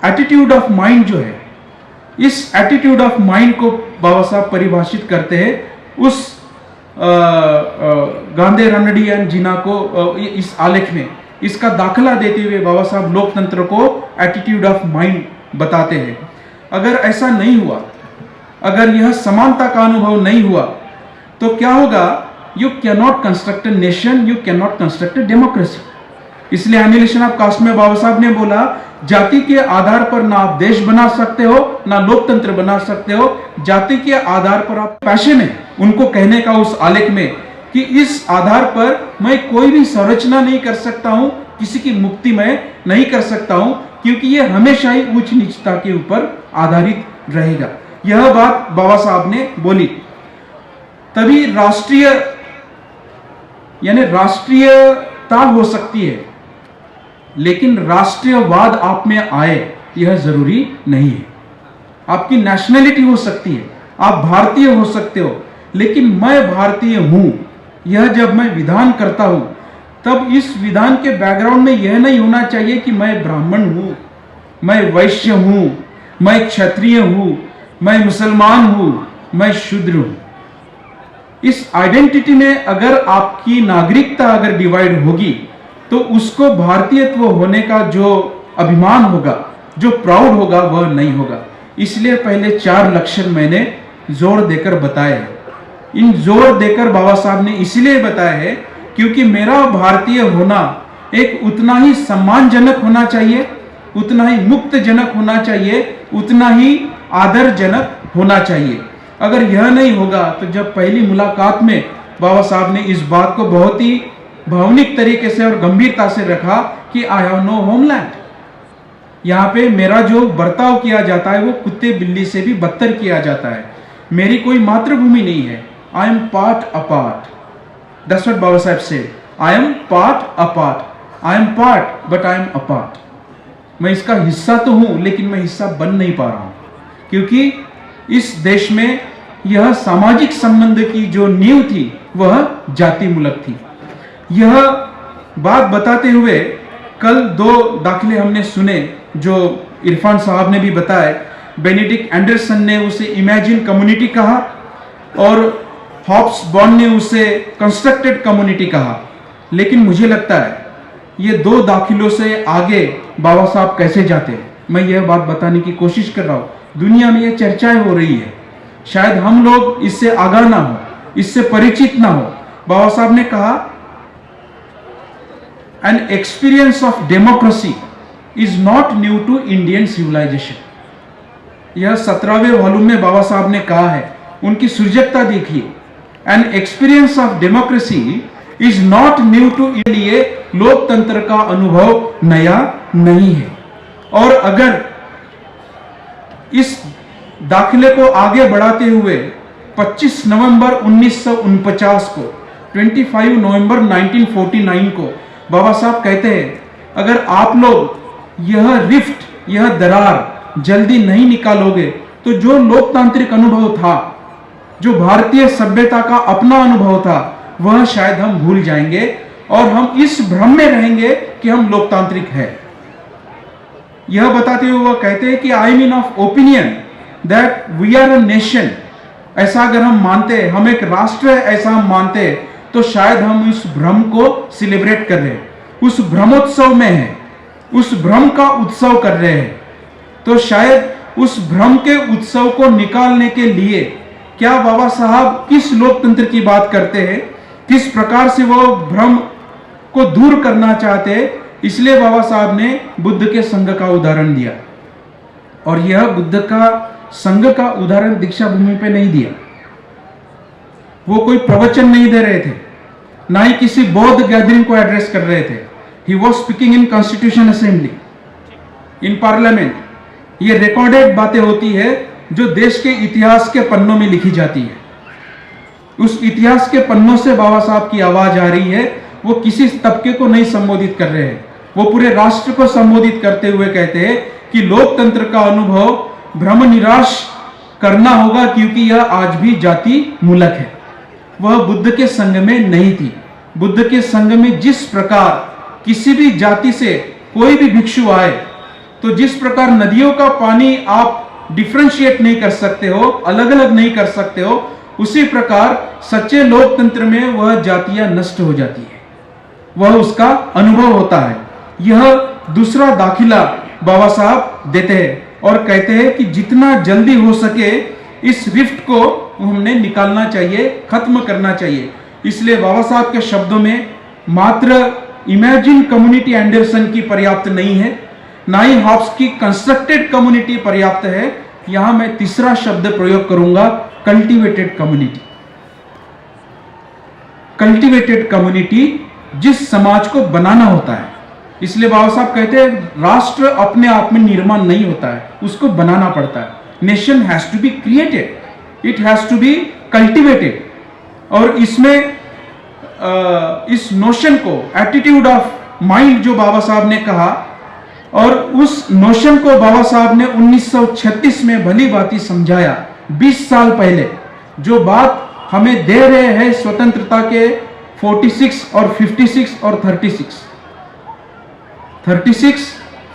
एटीट्यूड ऑफ माइंड जो है, इस एटीट्यूड ऑफ माइंड को बाबा साहब परिभाषित करते हैं उस गांधी रनडियन जिना को इस आलेख में इसका दाखला देते हुए बाबा साहब लोकतंत्र को एटीट्यूड ऑफ माइंड बताते हैं। अगर ऐसा नहीं हुआ, अगर यह समानता का अनुभव नहीं हुआ तो क्या होगा? You can not construct a nation, you can not construct a democracy. इसलिए एनिहिलेशन ऑफ कास्ट में बाबा साहब ने बोला जाति के आधार पर ना आप देश बना सकते हो ना लोकतंत्र बना सकते हो, जाति के आधार पर आप पैशन है उनको कहने का उस आलेख में कि इस आधार पर मैं कोई भी संरचना नहीं कर सकता हूं, किसी की मुक्ति मैं नहीं कर सकता हूं, क्योंकि यह हमेशा ही उच्च नीचता के ऊपर आधारित रहेगा। यह बात बाबा साहब ने बोली, तभी राष्ट्रीय यानी राष्ट्रीयता हो सकती है, लेकिन राष्ट्रीयवाद आप में आए यह जरूरी नहीं है। आपकी नेशनलिटी हो सकती है, आप भारतीय हो सकते हो, लेकिन मैं भारतीय हूं यह जब मैं विधान करता हूं तब इस विधान के बैकग्राउंड में यह नहीं होना चाहिए कि मैं ब्राह्मण हूं, मैं वैश्य हूं, मैं क्षत्रिय हूं, मैं मुसलमान हूं, मैं शूद्र हूं। इस आइडेंटिटी में अगर आपकी नागरिकता अगर डिवाइड होगी तो उसको भारतीयत्व होने का जो अभिमान होगा, जो प्राउड होगा, वह नहीं होगा। इसलिए पहले 4 लक्षण मैंने जोर देकर बताए हैं। इन जोर देकर बाबा साहब ने इसलिए बताया है क्योंकि मेरा भारतीय होना एक उतना ही सम्मानजनक होना चाहिए, उतना ही मुक्तजनक होना चाहिए, उतना ही आदरजनक होना चाहिए। अगर यह नहीं होगा तो जब पहली मुलाकात में बाबा साहब ने इस बात को बहुत ही भावनिक तरीके से और गंभीरता से रखा कि आई हैव नो होमलैंड, यहाँ पे मेरा जो बर्ताव किया जाता है वो कुत्ते बिल्ली से भी बदतर किया जाता है, मेरी कोई मातृभूमि नहीं है। I am part apart, that's what Baba Sahab said, I am part apart, I am part but I am apart. मैं इसका हिस्सा तो हूं लेकिन मैं हिस्सा बन नहीं पा रहा हूं, क्योंकि इस देश में यह सामाजिक संबंध की जो नींव थी वह जाति मूलक थी। यह बात बताते हुए कल 2 दाखले हमने सुने जो इरफान साहब ने भी बताए। बेनेडिक्ट एंडरसन ने उसे इमेजिन कम्युनिटी कहा और हॉब्सबॉर्न ने उसे कंस्ट्रक्टेड कम्युनिटी कहा, लेकिन मुझे लगता है ये 2 दाखिलों से आगे बाबा साहब कैसे जाते हैं, मैं यह बात बताने की कोशिश कर रहा हूं। दुनिया में ये चर्चाएं हो रही है, शायद हम लोग इससे आगाह ना हो, इससे परिचित ना हो। बाबा साहब ने कहा an experience of democracy is not new to Indian civilisation. यह 17वें वॉल्यूम में बाबा साहब ने कहा है, उनकी सृजकता देखिए। An experience of democracy is not new to India, लोकतंत्र का अनुभव नया नहीं है। और अगर इस दाखिले को आगे बढ़ाते हुए 25 नवंबर 1949 को, 25 नवंबर 1949 को बाबा साहब कहते हैं, अगर आप लोग यह रिफ्ट, यह दरार जल्दी नहीं निकालोगे तो जो लोकतांत्रिक अनुभव था, जो भारतीय सभ्यता का अपना अनुभव था, वह शायद हम भूल जाएंगे और हम इस भ्रम में रहेंगे कि हम लोकतांत्रिक है। यह बताते हुए वह कहते हैं कि I mean of opinion that we are a nation. ऐसा अगर हम मानते, हम एक राष्ट्र है ऐसा हम मानते, तो शायद हम उस भ्रम को सेलिब्रेट कर रहे हैं, उस भ्रमोत्सव में है, उस भ्रम का उत्सव कर रहे हैं। तो शायद उस भ्रम के उत्सव को निकालने के लिए क्या बाबा साहब किस लोकतंत्र की बात करते हैं, किस प्रकार से वो भ्रम को दूर करना चाहते हैं, इसलिए बाबा साहब ने बुद्ध के संघ का उदाहरण दिया। और यह बुद्ध का संघ का उदाहरण दीक्षा भूमि पे नहीं दिया, वो कोई प्रवचन नहीं दे रहे थे, ना ही किसी बौद्ध गैदरिंग को एड्रेस कर रहे थे। He was speaking in constitution assembly, in parliament. ये रिकॉर्डेड बातें होती है जो देश के इतिहास के पन्नों में लिखी जाती है। उस इतिहास के पन्नों से बाबा साहब की आवाज आ रही है। वो किसी तबके को नहीं संबोधित कर रहे हैं, वो पूरे राष्ट्र को संबोधित करते हुए कहते हैं कि लोकतंत्र का अनुभव भ्रम निराश करना होगा, क्योंकि यह आज भी जाति मूलक है। वह बुद्ध के संघ में नहीं थी। बुद्ध के संघ में जिस प्रकार किसी भी जाति से कोई भी भिक्षु आए तो जिस प्रकार नदियों का पानी आप डिफरेंशिएट नहीं कर सकते हो, अलग अलग नहीं कर सकते हो, उसी प्रकार सच्चे लोकतंत्र में वह जातियां नष्ट हो जाती है, वह उसका अनुभव होता है। यह दूसरा दाखिला बाबा साहब देते हैं और कहते हैं कि जितना जल्दी हो सके इस रिफ्ट को हमने निकालना चाहिए, खत्म करना चाहिए। इसलिए बाबा साहब के शब्दों में मात्र इमेजिन कम्युनिटी एंडरसन की पर्याप्त नहीं है, ना ही हॉब्स की कंस्ट्रक्टेड कम्युनिटी पर्याप्त है। यहां मैं तीसरा शब्द प्रयोग करूंगा, कल्टीवेटेड कम्युनिटी। कल्टीवेटेड कम्युनिटी जिस समाज को बनाना होता है। इसलिए बाबा साहब कहते हैं राष्ट्र अपने आप में निर्माण नहीं होता है, उसको बनाना पड़ता है। Nation has to be created, it has to be cultivated. और इसमें इस नोशन को, एटीट्यूड ऑफ माइंड जो बाबा साहब ने कहा, और उस नोशन को बाबा साहब ने 1936 में भली भांति समझाया। 20 साल पहले जो बात हमें दे रहे हैं स्वतंत्रता के 46 और 56 और 36,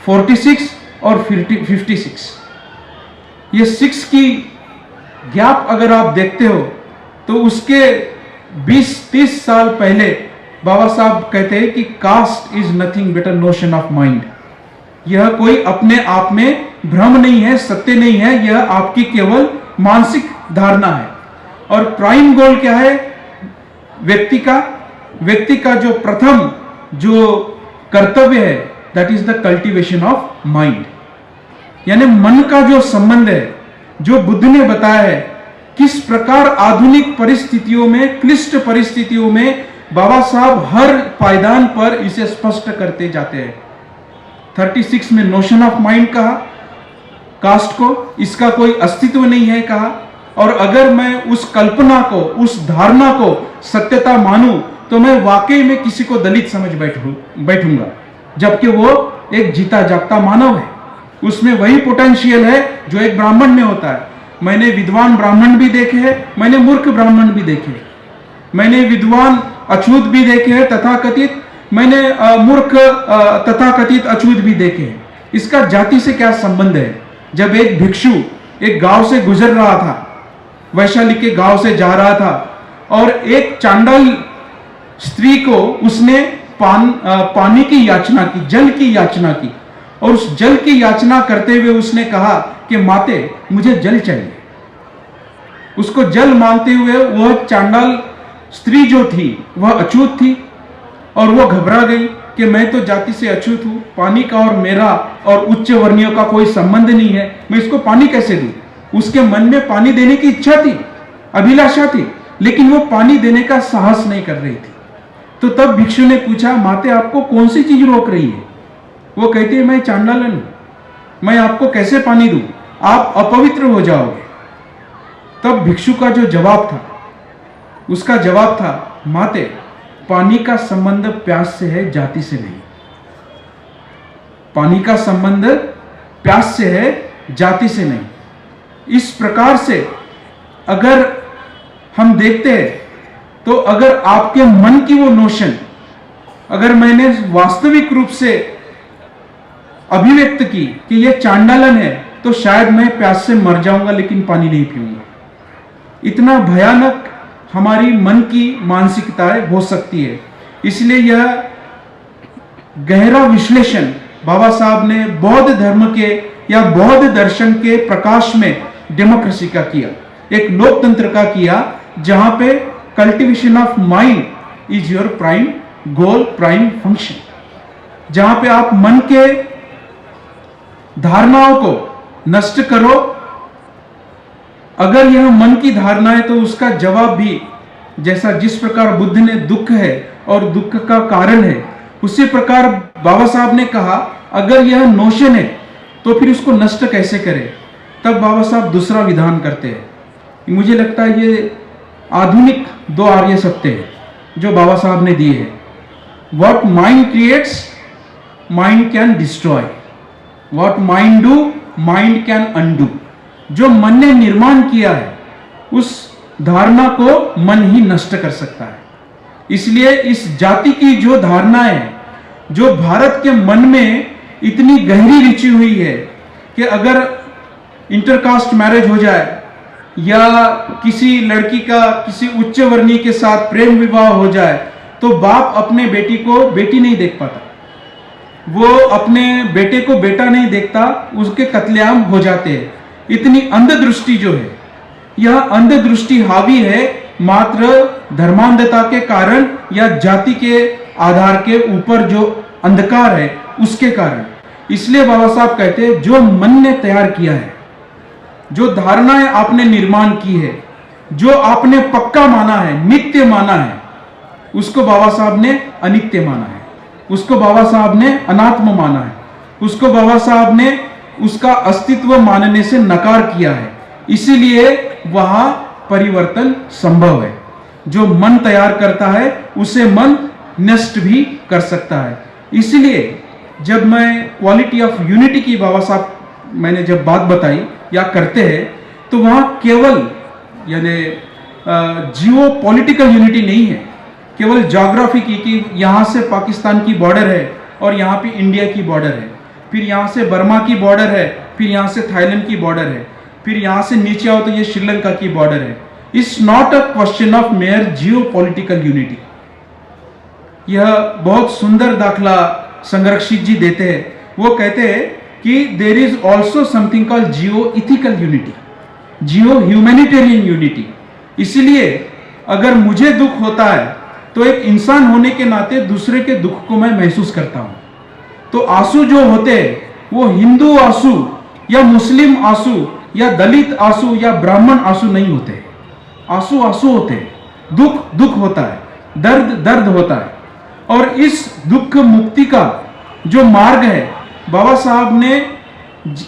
46 और 56, ये 6 की गैप अगर आप देखते हो तो उसके 20-30 साल पहले बाबा साहब कहते हैं कि caste is nothing but a notion of mind. यह कोई अपने आप में भ्रम नहीं है, सत्य नहीं है, यह आपकी केवल मानसिक धारणा है। और प्राइम गोल क्या है? व्यक्ति का जो प्रथम जो कर्तव्य है, that is the cultivation of mind, यानी मन का जो संबंध है, जो बुद्ध ने बताया है किस प्रकार आधुनिक परिस्थितियों में, क्लिष्ट परिस्थितियों में बाबा साहब हर पायदान पर इसे स्पष्ट करते जाते हैं। 36 में नोशन ऑफ माइंड कहा, कास्ट को इसका कोई अस्तित्व नहीं है कहा। और अगर मैं उस कल्पना को, उस धारणा को सत्यता मानूं तो मैं वाकई में किसी को दलित समझ बैठूंगा, जबकि वो एक जीता जागता मानव है। उसमें वही पोटेंशियल है जो एक ब्राह्मण में होता है। मैंने विद्वान ब्राह्मण भी देखे हैं, मैंने मूर्ख ब्राह्मण भी देखे हैं, मैंने विद्वान अछूत भी देखे हैं तथाकथित, मैंने मूर्ख तथाकथित अछूत भी देखे हैं। इसका जाति से क्या संबंध है? जब एक भिक्षु एक गांव से गुजर रहा था, वैशाली के गांव से जा रहा था, और एक चांडाल स्त्री को उसने पानी की याचना की, जल की याचना की, और उस जल की याचना करते हुए उसने कहा कि माते मुझे जल चाहिए। उसको जल मांगते हुए वह चांडाल स्त्री जो थी वह अछूत थी, और वो घबरा गई कि मैं तो जाति से अछूत हूं, पानी का और मेरा और उच्च वर्णियों का कोई संबंध नहीं है, मैं इसको पानी कैसे दूं? उसके मन में पानी देने की इच्छा थी, अभिलाषा थी, लेकिन वो पानी देने का साहस नहीं कर रही थी। तो तब भिक्षु ने पूछा, माते आपको कौन सी चीज रोक रही है? वो कहती है मैं चांडालन हूं, मैं आपको कैसे पानी दूं? आप अपवित्र हो जाओगे। तब भिक्षु का जो जवाब था, उसका जवाब था, माते पानी का संबंध प्यास से है, जाति से नहीं। पानी का संबंध प्यास से है, जाति से नहीं। इस प्रकार से अगर हम देखते हैं तो अगर आपके मन की वो नोशन अगर मैंने वास्तविक रूप से अभिव्यक्त की कि यह चांडालन है, तो शायद मैं प्यास से मर जाऊंगा लेकिन पानी नहीं पीऊंगा। इतना भयानक हमारी मन की मानसिकताएं हो सकती है। इसलिए यह गहरा विश्लेषण बाबा साहब ने बौद्ध धर्म के या बौद्ध दर्शन के प्रकाश में डेमोक्रेसी का किया, एक लोकतंत्र का किया, जहां पे cultivation of mind is your prime goal, prime function, जहां पे आप मन के धारणाओं को नष्ट करो। अगर यह मन की धारणा है तो उसका जवाब भी जैसा जिस प्रकार बुद्ध ने दुख है और दुख का कारण है, उसी प्रकार बाबा साहब ने कहा अगर यह नोशन है तो फिर उसको नष्ट कैसे करें। तब बाबा साहब दूसरा विधान करते हैं। मुझे लगता है ये आधुनिक 2 आर्य सत्य है जो बाबा साहब ने दिए हैं। What mind creates mind can destroy, what mind do mind can undo. जो मन ने निर्माण किया है उस धारणा को मन ही नष्ट कर सकता है। इसलिए इस जाति की जो धारणा है जो भारत के मन में इतनी गहरी रुचि हुई है कि अगर इंटरकास्ट मैरिज हो जाए या किसी लड़की का किसी उच्च वर्णीय के साथ प्रेम विवाह हो जाए तो बाप अपने बेटी को बेटी नहीं देख पाता, वो अपने बेटे को बेटा नहीं देखता, उसके कत्लेआम हो जाते हैं। इतनी अंधदृष्टि जो है, यह अंधदृष्टि हावी है मात्र धर्मांधता के कारण या जाति के आधार के ऊपर जो अंधकार है उसके कारण। इसलिए बाबा साहब कहते हैं जो मन ने तैयार किया है, जो धारणाएं आपने निर्माण की है, जो आपने पक्का माना है, नित्य माना है, उसको बाबा साहब ने अनित्य माना है, उसको बाबा साहब ने अनात्म माना है, उसको बाबा साहब ने उसका अस्तित्व मानने से नकार किया है। इसीलिए वहां परिवर्तन संभव है। जो मन तैयार करता है उसे मन नष्ट भी कर सकता है। इसलिए जब मैं क्वालिटी ऑफ यूनिटी की बाबा साहब मैंने जब बात बताई या करते हैं तो वहां केवल यानी जियो पॉलिटिकल यूनिटी नहीं है, केवल ज्योग्राफी की यहाँ से पाकिस्तान की बॉर्डर है और यहाँ पे इंडिया की बॉर्डर है, फिर यहाँ से बर्मा की बॉर्डर है, फिर यहाँ से थाईलैंड की बॉर्डर है, फिर यहाँ से नीचे आओ तो ये श्रीलंका की बॉर्डर है। It's not a question of mayor Jio political unity. यह बहुत सुंदर दाखला संरक्षित जी देते हैं। वो कहते हैं कि there is also something called Jio ethical unity, Jio humanitarian unity. इसलिए अगर मुझे दुख होता है तो एक इंसान होने के नाते दूसरे के दुख को मैं महसूस करता हूं। तो आंसू जो होते हैं वो हिंदू आंसू या मुस्लिम आंसू या दलित आंसू या ब्राह्मण आंसू नहीं होते। आंसू आंसू होते हैं, दुख दुख होता है, दर्द दर्द होता है। और इस दुख मुक्ति का जो मार्ग है बाबा साहब ने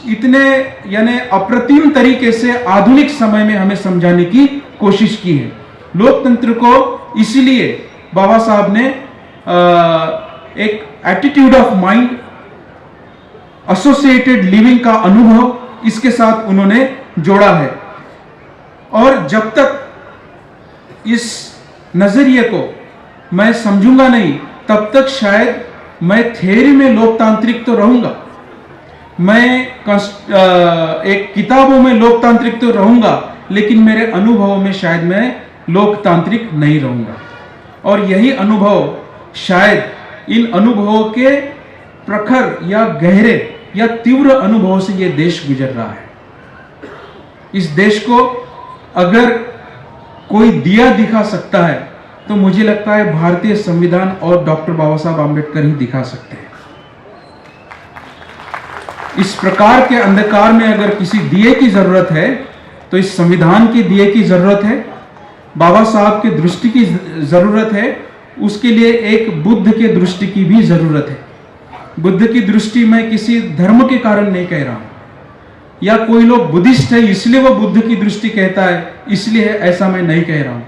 इतने यानी अप्रतिम तरीके से आधुनिक समय में हमें समझाने की कोशिश की है। लोकतंत्र को इसलिए बाबा साहब ने एक attitude of mind, associated living का अनुभव इसके साथ उन्होंने जोड़ा है। और जब तक इस नजरिए को मैं समझूंगा नहीं तब तक शायद मैं थ्योरी में लोकतांत्रिक तो रहूंगा, मैं एक किताबों में लोकतांत्रिक तो रहूंगा, लेकिन मेरे अनुभवों में शायद मैं लोकतांत्रिक नहीं रहूंगा। और यही अनुभव शायद इन अनुभवों के प्रखर या गहरे या तीव्र अनुभवों से यह देश गुजर रहा है। इस देश को अगर कोई दिया दिखा सकता है तो मुझे लगता है भारतीय संविधान और डॉक्टर बाबा साहब आम्बेडकर ही दिखा सकते हैं। इस प्रकार के अंधकार में अगर किसी दिए की जरूरत है तो इस संविधान के दिए की जरूरत है, बाबा साहब की दृष्टि की जरूरत है, उसके लिए एक बुद्ध के दृष्टि की भी जरूरत है। बुद्ध की दृष्टि मैं किसी धर्म के कारण नहीं कह रहा हूं, या कोई लोग बुद्धिस्ट है इसलिए वो बुद्ध की दृष्टि कहता है इसलिए ऐसा मैं नहीं कह रहा हूं।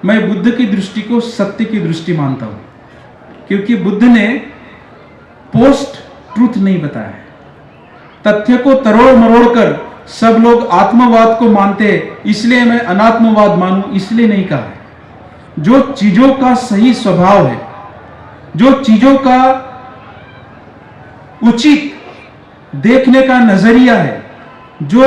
मैं बुद्ध की दृष्टि को सत्य की दृष्टि मानता हूं, क्योंकि बुद्ध ने पोस्ट ट्रूथ नहीं बताया है। तथ्य को तरोड़ मरोड़ कर सब लोग आत्मवाद को मानते हैं इसलिए मैं अनात्मवाद मानूं इसलिए नहीं कहा है। जो चीजों का सही स्वभाव है, जो चीजों का उचित देखने का नजरिया है, जो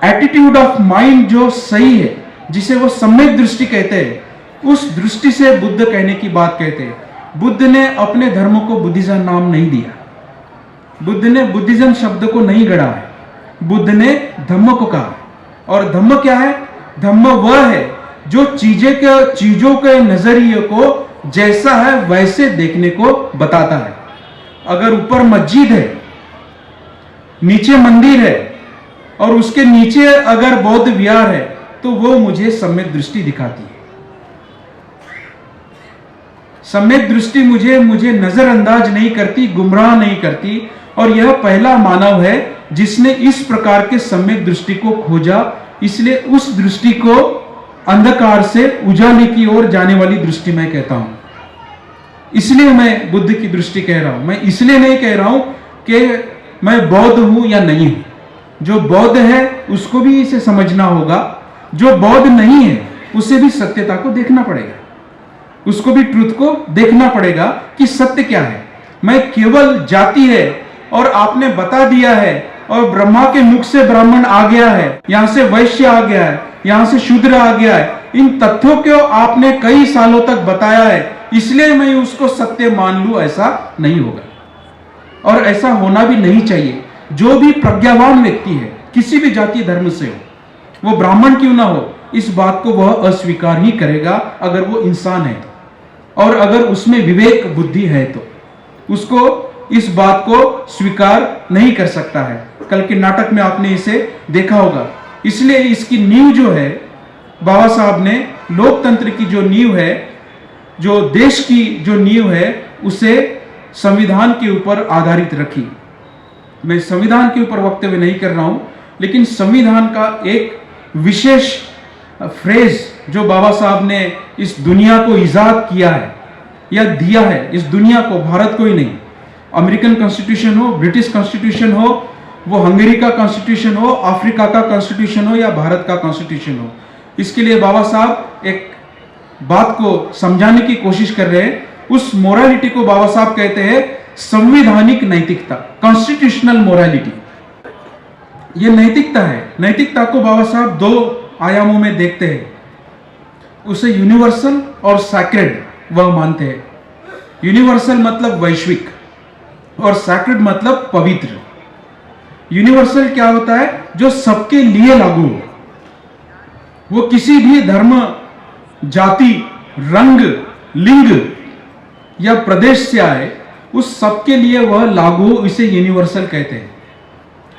एटीट्यूड ऑफ माइंड जो सही है, जिसे वो सम्यक दृष्टि कहते हैं, उस दृष्टि से बुद्ध कहने की बात कहते हैं। बुद्ध ने अपने धर्म को बुद्धिज्म नाम नहीं दिया, बुद्ध ने बुद्धिज्म शब्द को नहीं गढ़ा है, बुद्ध ने धम्म को कहा। और धम्म क्या है? धम्म वह है जो चीजों के नजरिए को जैसा है वैसे देखने को बताता है। अगर ऊपर मस्जिद है, नीचे मंदिर है और उसके नीचे अगर बौद्ध विहार है तो वो मुझे सम्यक दृष्टि दिखाती है। सम्यक दृष्टि मुझे नजरअंदाज नहीं करती, गुमराह नहीं करती। और यह पहला मानव है जिसने इस प्रकार के सम्यक दृष्टि को खोजा, इसलिए उस दृष्टि को अंधकार से उजाले की ओर जाने वाली दृष्टि मैं कहता हूं। इसलिए मैं बुद्ध की दृष्टि कह रहा हूं। मैं इसलिए नहीं कह रहा हूं कि मैं बौद्ध हूं या नहीं हूं। जो बौद्ध है उसको भी इसे समझना होगा, जो बौद्ध नहीं है उसे भी सत्यता को देखना पड़ेगा, उसको भी ट्रुथ को देखना पड़ेगा कि सत्य क्या है। मैं केवल जाति है और आपने बता दिया है और ब्रह्मा के मुख से ब्राह्मण आ गया है, यहां से वैश्य आ गया है, यहां से शूद्र आ गया है, इन तथ्यों को आपने कई सालों तक बताया है, इसलिए मैं उसको सत्य मान लूं, ऐसा नहीं होगा और ऐसा होना भी नहीं चाहिए। जो भी प्रज्ञावान व्यक्ति है, किसी भी जाति धर्म से हो, वो ब्राह्मण क्यों ना हो, इस बात को वह अस्वीकार ही करेगा अगर वो इंसान है और अगर उसमें विवेक बुद्धि है तो उसको इस बात को स्वीकार नहीं कर सकता है। कल के नाटक में आपने इसे देखा होगा। इसलिए इसकी नींव जो है, बाबा साहब ने लोकतंत्र की जो नींव है, जो देश की जो नींव है, उसे संविधान के ऊपर आधारित रखी। मैं संविधान के ऊपर वक्तव्य नहीं कर रहा हूं, लेकिन संविधान का एक विशेष फ्रेज जो बाबा साहब ने इस दुनिया को इजाद किया है या दिया है, इस दुनिया को, भारत को ही नहीं, अमेरिकन कॉन्स्टिट्यूशन हो, ब्रिटिश कॉन्स्टिट्यूशन हो, वो हंगरी का कॉन्स्टिट्यूशन हो, अफ्रीका का कॉन्स्टिट्यूशन हो या भारत का कॉन्स्टिट्यूशन हो, इसके लिए बाबा साहब एक बात को समझाने की कोशिश कर रहे हैं। उस मोरालिटी को बाबा साहब कहते हैं संवैधानिक नैतिकता, कॉन्स्टिट्यूशनल मोरालिटी। ये नैतिकता है। नैतिकता को बाबा साहब दो आयामों में देखते हैं, उसे यूनिवर्सल और सैक्रेड वह मानते हैं। यूनिवर्सल मतलब वैश्विक और सैक्रेड मतलब पवित्र। यूनिवर्सल क्या होता है? जो सबके लिए लागू हो, वो किसी भी धर्म, जाति, रंग, लिंग या प्रदेश से आए, उस सबके लिए वह लागू हो, इसे यूनिवर्सल कहते हैं।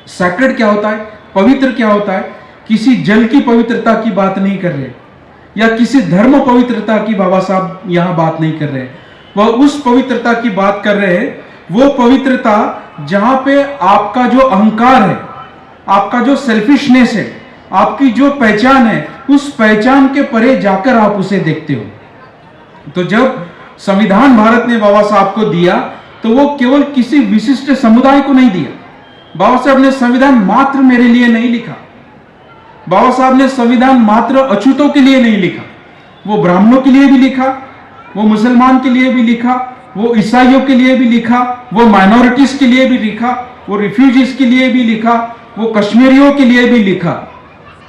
सैक्रेड क्या होता है? पवित्र क्या होता है? किसी जल की पवित्रता की बात नहीं कर रहे या किसी धर्म पवित्रता की बाबा साहब यहां बात नहीं कर रहे, वह उस पवित्रता की बात कर रहे हैं, वो पवित्रता जहां पे आपका जो अहंकार है, आपका जो सेल्फिशनेस है, आपकी जो पहचान है, उस पहचान के परे जाकर आप उसे देखते हो। तो जब संविधान भारत ने बाबा साहब को दिया, तो वो केवल किसी विशिष्ट समुदाय को नहीं दिया। बाबा साहब ने संविधान मात्र मेरे लिए नहीं लिखा, बाबा साहब ने संविधान मात्र अछूतों के लिए नहीं लिखा, वो ब्राह्मणों के लिए भी लिखा, वो मुसलमान के लिए भी लिखा, वो ईसाइयों के लिए भी लिखा, वो माइनॉरिटीज के लिए भी लिखा, वो रिफ्यूजीज के लिए भी लिखा, वो कश्मीरियों के लिए भी लिखा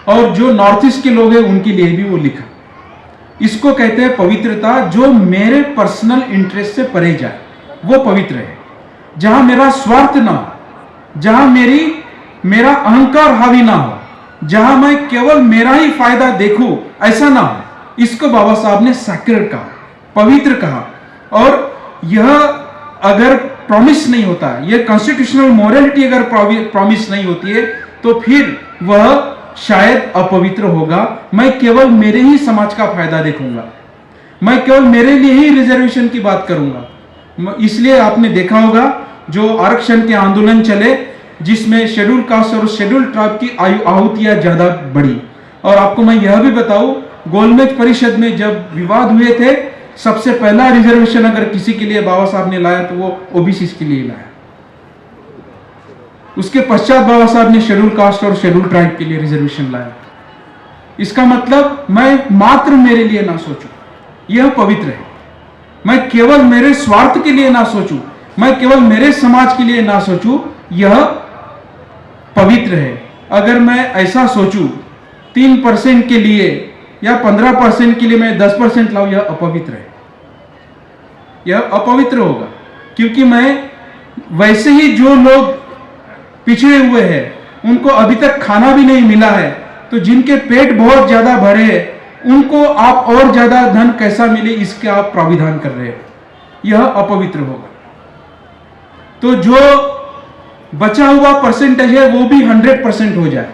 और जो नॉर्थ ईस्ट के लोग हैं उनके लिए भी वो लिखा। इसको कहते हैं पवित्रता, जो मेरे पर्सनल इंटरेस्ट से परे जाए, वो पवित्र है। जहां मेरा स्वार्थ ना हो, जहां मेरा अहंकार हावी ना हो, जहां मैं केवल मेरा ही फायदा देखूं, ऐसा ना हो, इसको बाबा साहब ने सैक्रेड कहा, पवित्र कहा। और यह अगर प्रॉमिस नहीं होता, यह कॉन्स्टिट्यूशनल मोरालिटी अगर प्रॉमिस नहीं होती है, तो फिर वह शायद अपवित्र होगा। मैं केवल मेरे ही समाज का फायदा देखूंगा, मैं केवल मेरे लिए ही रिजर्वेशन की बात करूंगा। इसलिए आपने देखा होगा जो आरक्षण के आंदोलन चले, जिसमें शेड्यूल कास्ट और शेड्यूल ट्राइब की आहुतियां ज्यादा बढ़ी। और आपको मैं यह भी बताऊं, गोलमेज परिषद में जब विवाद हुए थे, सबसे पहला रिजर्वेशन अगर किसी के लिए बाबा साहब ने लाया तो वो ओबीसी के लिए लाया। उसके पश्चात बाबा साहब ने शेड्यूल कास्ट और शेड्यूल ट्राइब के लिए रिजर्वेशन लाया। इसका मतलब मैं मात्र मेरे लिए ना सोचूं, यह पवित्र है। मैं केवल मेरे स्वार्थ के लिए ना सोचूं, मैं केवल मेरे समाज के लिए ना सोचूं, यह पवित्र है। अगर मैं ऐसा सोचूं 3% के लिए या 15% के लिए मैं 10% लाऊं, यह अपवित्र है, यह अपवित्र होगा। क्योंकि मैं वैसे ही जो लोग पिछड़े हुए हैं, उनको अभी तक खाना भी नहीं मिला है, तो जिनके पेट बहुत ज्यादा भरे हैं, उनको आप और ज्यादा धन कैसा मिले, इसके आप प्राविधान कर रहे हैं, यह अपवित्र होगा। तो जो बचा हुआ परसेंटेज है वो भी 100% हो जाए,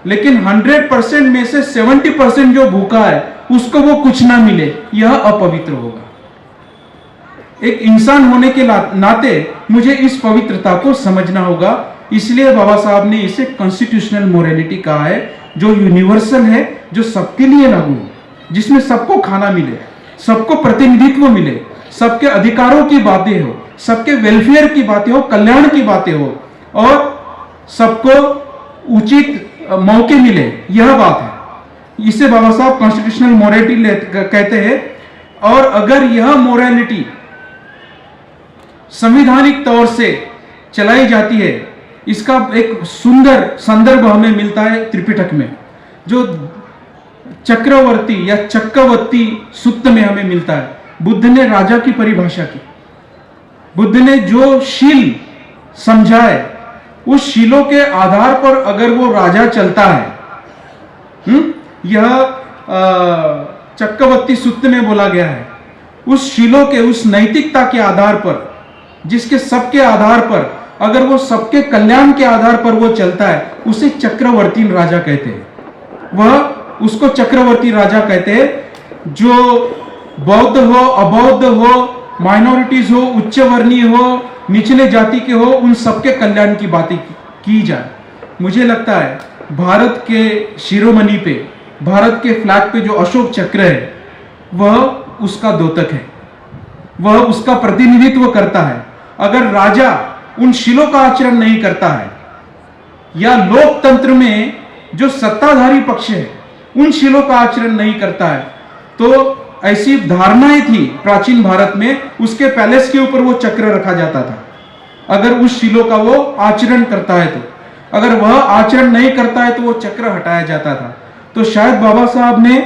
लेकिन 100% में से 70% जो भूखा है उसको वो कुछ ना मिले, यह अपवित्र होगा। एक इंसान होने के नाते मुझे इस पवित्रता को समझना होगा। इसलिए बाबा साहब ने इसे कॉन्स्टिट्यूशनल मोरालिटी कहा है, जो यूनिवर्सल है, जो सबके लिए लागू हो, जिसमें सबको खाना मिले, सबको प्रतिनिधित्व मिले, सबके अधिकारों की बातें हो, सबके वेलफेयर की बातें हो, कल्याण की बातें हो और सबको उचित मौके मिले, यह बात है। इसे बाबा साहब कॉन्स्टिट्यूशनल मोरालिटी कहते हैं। और अगर यह मोरालिटी संवैधानिक तौर से चलाई जाती है, इसका एक सुंदर संदर्भ हमें मिलता है त्रिपिटक में, जो चक्रवर्ती या चक्रवर्ती सूक्त में हमें मिलता है। बुद्ध ने राजा की परिभाषा की, बुद्ध ने जो शील समझा है उस शीलों के आधार पर अगर वो राजा चलता है, यह चक्रवर्ती सूक्त में बोला गया है, उस शीलों के, उस नैतिकता के आधार पर, जिसके सबके आधार पर, अगर वो सबके कल्याण के आधार पर वो चलता है, उसे चक्रवर्ती राजा कहते हैं। वह उसको चक्रवर्ती राजा कहते हैं। जो बौद्ध हो, अबौद्ध हो, माइनॉरिटीज हो, उच्च वर्णीय हो, निचले जाति के हो, उन सबके कल्याण की बातें की जाए। मुझे लगता है भारत के शिरोमणि पे, भारत के फ्लैग पे जो अशोक चक्र है, वह उसका द्योतक है, वह उसका प्रतिनिधित्व करता है। अगर राजा उन शीलों का आचरण नहीं करता है, या लोकतंत्र में जो सत्ताधारी पक्ष है उन शीलों का आचरण नहीं करता है, तो ऐसी धारणाएं थी प्राचीन भारत में, उसके पैलेस के ऊपर वो चक्र रखा जाता था अगर उस शीलों का वो आचरण करता है तो। अगर वह आचरण नहीं करता है तो वो चक्र हटाया जाता था। तो शायद बाबा साहब ने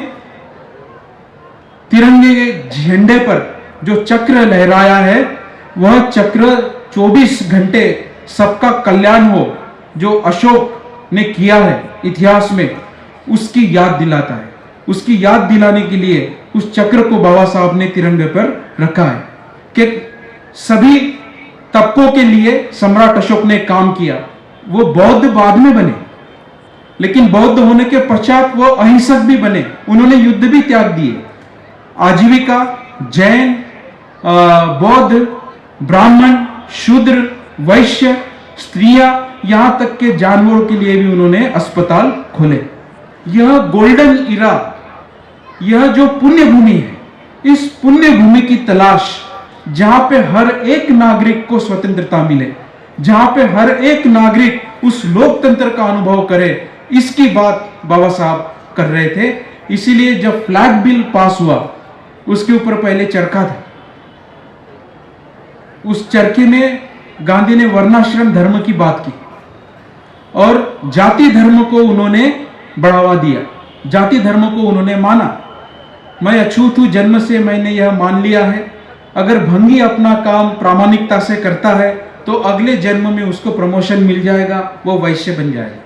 तिरंगे के झंडे पर जो चक्र लहराया है, वह चक्र 24 घंटे सबका कल्याण हो, जो अशोक ने किया है इतिहास में, उसकी याद दिलाता है। उसकी याद दिलाने के लिए उस चक्र को बाबा साहब ने तिरंगे पर रखा है कि सभी तबकों के लिए सम्राट अशोक ने काम किया। वो बौद्ध बाद में बने, लेकिन बौद्ध होने के पश्चात वो अहिंसक भी बने, उन्होंने युद्ध भी त्याग दिए। आजीविका, जैन, बौद्ध, ब्राह्मण, शूद्र, वैश्य, स्त्रियां, यहां तक के जानवरों के लिए भी उन्होंने अस्पताल खोले। यह गोल्डन इरा, यह जो पुण्य भूमि है, इस पुण्य भूमि की तलाश, जहां पे हर एक नागरिक को स्वतंत्रता मिले, जहां पे हर एक नागरिक उस लोकतंत्र का अनुभव करे, इसकी बात बाबा साहब कर रहे थे। इसीलिए जब फ्लैग बिल पास हुआ, उसके ऊपर पहले चरखा था। उस चरखे में गांधी ने वर्णाश्रम धर्म की बात की और जाति धर्म को उन्होंने बढ़ावा दिया, जाति धर्म को उन्होंने माना। मैं अछूत हूं जन्म से, मैंने यह मान लिया है। अगर भंगी अपना काम प्रामाणिकता से करता है तो अगले जन्म में उसको प्रमोशन मिल जाएगा, वो वैश्य बन जाएगा।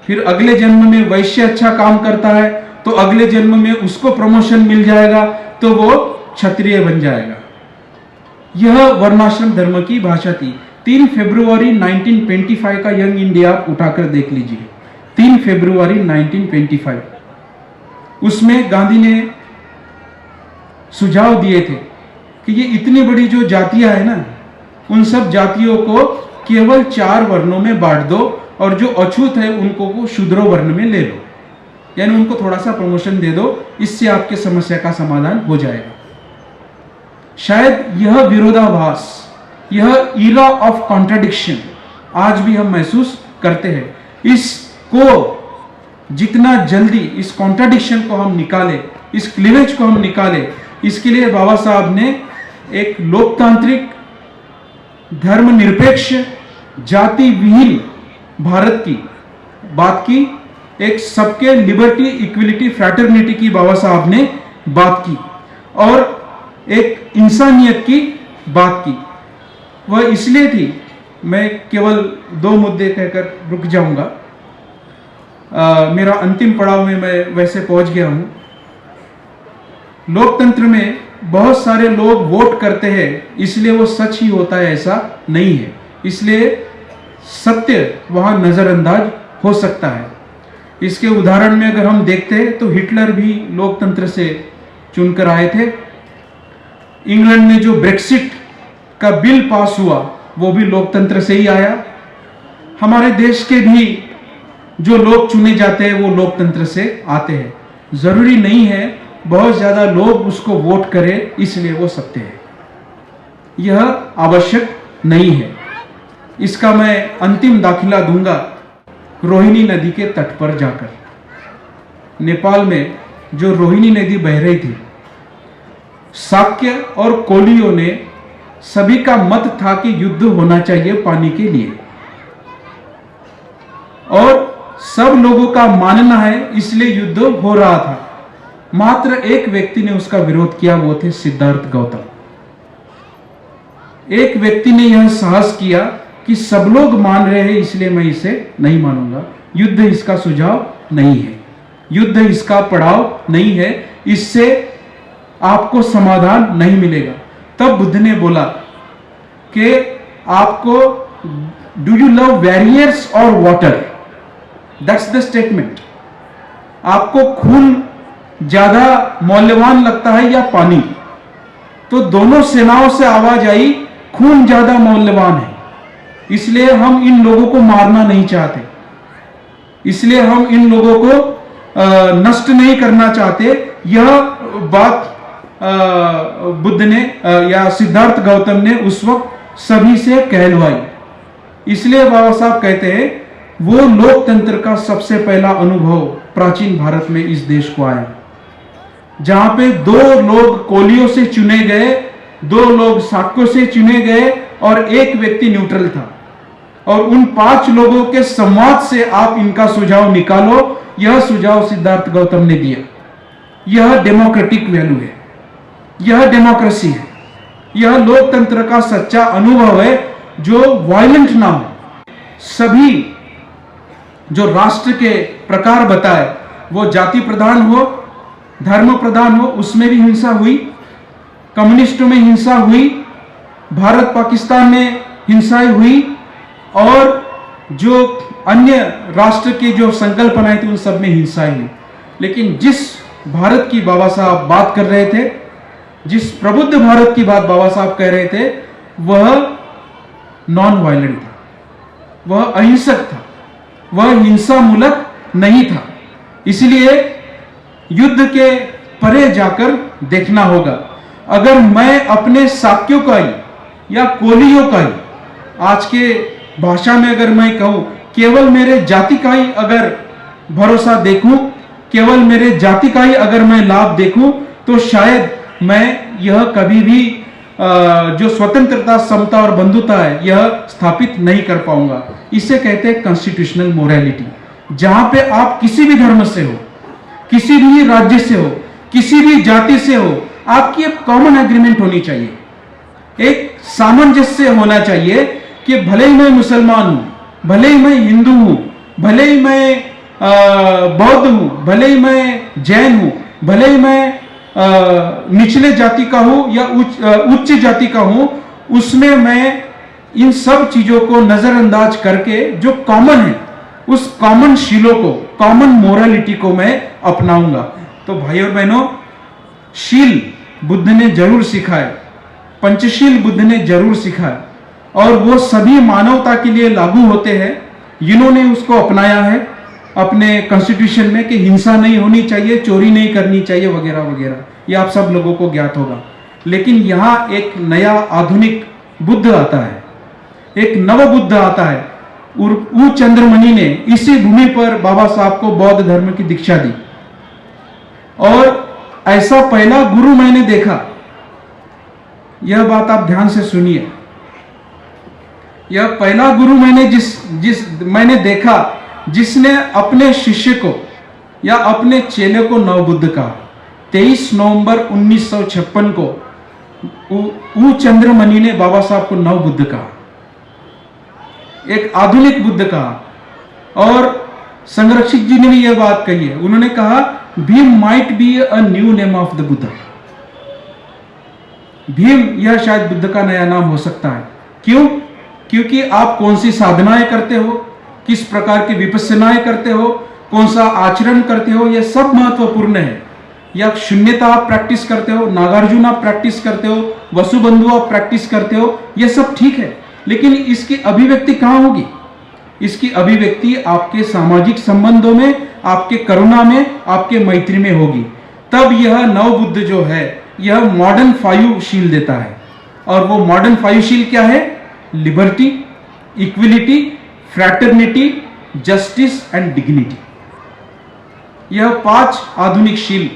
फिर अगले जन्म में वैश्य अच्छा काम करता है तो अगले जन्म में उसको प्रमोशन मिल जाएगा, तो वो क्षत्रिय बन जाएगा। यह वर्णाश्रम धर्म की भाषा थी। 3 फरवरी 1925 का यंग इंडिया आप उठाकर देख लीजिए। 3 फरवरी 1925, उसमें गांधी ने सुझाव दिए थे कि ये इतनी बड़ी जो जातियां है ना, उन सब जातियों को केवल 4 वर्णों में बांट दो और जो अछूत है उनको वो शूद्रो वर्ण में ले लो, यानी उनको थोड़ा सा प्रमोशन दे दो, इससे आपके समस्या का समाधान हो जाएगा। शायद यह विरोधाभास, यह इरा ऑफ कॉन्ट्राडिक्शन आज भी हम महसूस करते हैं। इसको जितना जल्दी, इस कॉन्ट्राडिक्शन को हम निकाले, इस क्लीवेज को हम निकाले, इसके लिए बाबा साहब ने एक लोकतांत्रिक, धर्मनिरपेक्ष, जाति विहीन भारत की बात की, एक सबके लिबर्टी, इक्विलिटी, फ्रैटर्निटी की बाबा साहब ने बात की और एक इंसानियत की बात की। वह इसलिए थी, मैं केवल 2 मुद्दे कहकर रुक जाऊंगा, मेरा अंतिम पड़ाव में मैं वैसे पहुंच गया हूं। लोकतंत्र में बहुत सारे लोग वोट करते हैं, इसलिए वो सच ही होता है ऐसा नहीं है, इसलिए सत्य वहां नजरअंदाज हो सकता है। इसके उदाहरण में अगर हम देखते हैं तो हिटलर भी लोकतंत्र से चुनकर आए थे। इंग्लैंड में जो ब्रेक्सिट का बिल पास हुआ वो भी लोकतंत्र से ही आया। हमारे देश के भी जो लोग चुने जाते हैं वो लोकतंत्र से आते हैं। जरूरी नहीं है बहुत ज्यादा लोग उसको वोट करें इसलिए वो सत्य है, यह आवश्यक नहीं है। इसका मैं अंतिम दाखिला दूंगा रोहिणी नदी के तट पर जाकर। नेपाल में जो रोहिणी नदी बह रही थी, शाक्य और कोलियों ने सभी का मत था कि युद्ध होना चाहिए पानी के लिए, और सब लोगों का मानना है इसलिए युद्ध हो रहा था। मात्र एक व्यक्ति ने उसका विरोध किया, वो थे सिद्धार्थ गौतम। एक व्यक्ति ने यह साहस किया कि सब लोग मान रहे हैं इसलिए मैं इसे नहीं मानूंगा, युद्ध इसका सुझाव नहीं है, युद्ध इसका पड़ाव नहीं है, इससे आपको समाधान नहीं मिलेगा। तब बुद्ध ने बोला कि आपको, डू यू लव वॉरियर्स और वाटर, दैट्स द स्टेटमेंट। आपको खून ज्यादा मौल्यवान लगता है या पानी? तो दोनों सेनाओं से आवाज आई, खून ज्यादा मौल्यवान है, इसलिए हम इन लोगों को मारना नहीं चाहते, इसलिए हम इन लोगों को नष्ट नहीं करना चाहते। यह बात बुद्ध ने या सिद्धार्थ गौतम ने उस वक्त सभी से कहलवाई। इसलिए बाबा साहब कहते हैं वो लोकतंत्र का सबसे पहला अनुभव प्राचीन भारत में इस देश को आया, जहां पे 2 लोग कोलियों से चुने गए, 2 लोग शाक्यों से चुने गए और एक व्यक्ति न्यूट्रल था, और उन 5 लोगों के संवाद से आप इनका सुझाव निकालो। यह सुझाव सिद्धार्थ गौतम ने दिया। यह डेमोक्रेटिक वैल्यू है, यह डेमोक्रेसी है, यह लोकतंत्र का सच्चा अनुभव है जो वायलेंट ना हो। सभी जो राष्ट्र के प्रकार बताए, वो जाति प्रधान हो, धर्म प्रधान हो, उसमें भी हिंसा हुई, कम्युनिस्टों में हिंसा हुई, भारत पाकिस्तान में हिंसाएं हुई, और जो अन्य राष्ट्र के जो संकल्पनाएं थी उन सब में हिंसाएं हुई। लेकिन जिस भारत की बाबा साहब बात कर रहे थे, जिस प्रबुद्ध भारत की बात बाबा साहब कह रहे थे, वह नॉन वायलेंट था, वह अहिंसक था, वह हिंसा मूलक नहीं था। इसलिए युद्ध के परे जाकर देखना होगा। अगर मैं अपने शाक्यों का ही या कोलियों का ही, आज के भाषा में अगर मैं कहूं, केवल मेरे जाति का ही अगर भरोसा देखूं, केवल मेरे जाति का ही अगर मैं लाभ देखूं, तो शायद मैं यह कभी भी जो स्वतंत्रता, समता और बंधुता है यह स्थापित नहीं कर पाऊंगा। इसे कहते हैं कॉन्स्टिट्यूशनल मोरालिटी, जहां पे आप किसी भी धर्म से हो, किसी भी राज्य से हो, किसी भी जाति से हो, आपकी एक कॉमन एग्रीमेंट होनी चाहिए, एक सामंजस्य होना चाहिए कि भले ही मैं मुसलमान हूं, भले ही मैं हिंदू हूं, भले ही मैं बौद्ध हूं, भले ही मैं जैन हूं, भले ही मैं निचले जाति का हूं या उच्च जाति का हूं, उसमें मैं इन सब चीजों को नजरअंदाज करके जो कॉमन है, उस कॉमन शीलों को, कॉमन मोरालिटी को मैं अपनाऊंगा। तो भाई और बहनों, शील बुद्ध ने जरूर सिखाए, पंचशील बुद्ध ने जरूर सिखाए, और वो सभी मानवता के लिए लागू होते हैं। इन्होंने उसको अपनाया है अपने कॉन्स्टिट्यूशन में कि हिंसा नहीं होनी चाहिए, चोरी नहीं करनी चाहिए, वगैरह वगैरह, ये आप सब लोगों को ज्ञात होगा। लेकिन यहां एक नया आधुनिक बुद्ध आता है, एक नव बुद्ध आता है। ऊ चंद्रमणि ने इसी भूमि पर बाबा साहब को बौद्ध धर्म की दीक्षा दी, और ऐसा पहला गुरु मैंने देखा। यह बात आप ध्यान से सुनिए, यह पहला गुरु मैंने देखा जिसने अपने शिष्य को या अपने चेले को नवबुद्ध कहा। 23 नवंबर 1956 को ऊ चंद्रमणि ने बाबा साहब को नवबुद्ध कहा, एक आधुनिक बुद्ध कहा। और संरक्षक जी ने भी यह बात कही है, उन्होंने कहा Bhim might be a new name of the Buddha. Bhim यह शायद बुद्ध का नया नाम हो सकता है। क्यों? क्योंकि आप कौन सी साधनाएं करते हो, किस प्रकार की विपस्सनाएं करते हो, कौन सा आचरण करते हो, यह सब महत्वपूर्ण है। या शून्यता आप प्रैक्टिस करते हो, नागार्जुन आप प्रैक्टिस करते हो, वसुबंधु आप प्रैक्टिस करते हो, यह सब ठीक है, लेकिन इसकी अभिव्यक्ति कहां होगी? इसकी अभिव्यक्ति आपके सामाजिक संबंधों में, आपके करुणा में, आपके मैत्री में होगी। तब यह नव बुद्ध जो है यह मॉडर्न 5 शील देता है। और वो मॉडर्न 5 शील क्या है? Liberty, equality, fraternity, justice and dignity. यह 5 आधुनिक शील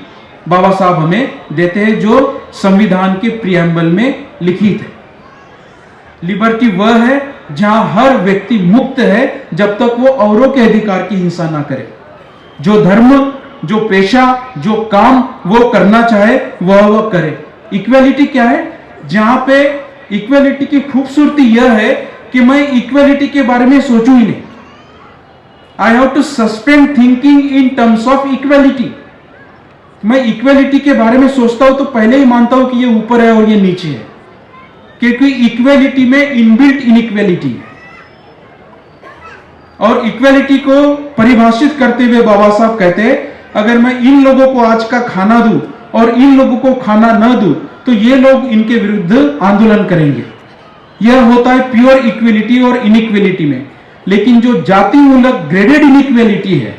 बाबा साहब हमें देते हैं जो संविधान के प्रियम्बल में लिखित है। लिबर्टी वह है जहां हर व्यक्ति मुक्त है जब तक वो औरों के अधिकार की हिंसा ना करे। जो धर्म, जो पेशा, जो काम वो करना चाहे वह करे। इक्वेलिटी क्या है? जहां पे इक्वेलिटी की खूबसूरती यह है कि मैं इक्वेलिटी के बारे में सोचूं ही नहीं। I have to suspend thinking in terms of equality. मैं इक्वेलिटी के बारे में सोचता हूं तो पहले ही मानता हूं कि ये ऊपर है और ये नीचे है, क्योंकि इक्वेलिटी में इनबिल्ट इनइक्वेलिटी है। और इक्वेलिटी को परिभाषित करते हुए बाबा साहब कहते हैं, अगर मैं इन लोगों को आज का खाना दूं और इन लोगों को खाना न दूं तो ये लोग इनके विरुद्ध आंदोलन करेंगे। यह होता है प्योर इक्वेलिटी और इनइक्वेलिटी में। लेकिन जो जाति मूलक ग्रेडेड इनइक्वेलिटी है,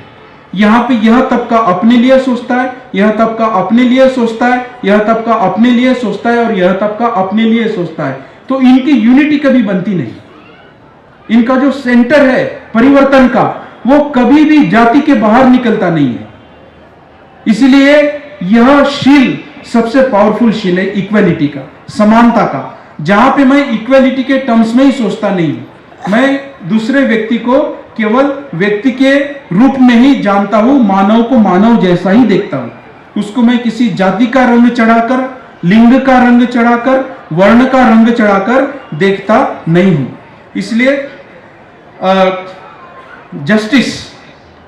यहां पे यह तबका अपने लिए सोचता है, यह तबका अपने लिए सोचता है, यह तबका अपने लिए सोचता है और यह तबका अपने लिए सोचता है, तो इनकी यूनिटी कभी बनती नहीं। इनका जो सेंटर है परिवर्तन का, वो कभी भी जाति के बाहर निकलता नहीं है। इसलिए यह शील सबसे पावरफुल शील है इक्वेलिटी का, समानता का, जहां पे मैं इक्वेलिटी के टर्म्स में ही सोचता नहीं हूं। मैं दूसरे व्यक्ति को केवल व्यक्ति के रूप में ही जानता हूं, मानव को मानव जैसा ही देखता हूं। उसको मैं किसी जाति का रंग चढ़ाकर, लिंग का रंग चढ़ाकर, वर्ण का रंग चढ़ाकर देखता नहीं हूं। इसलिए जस्टिस,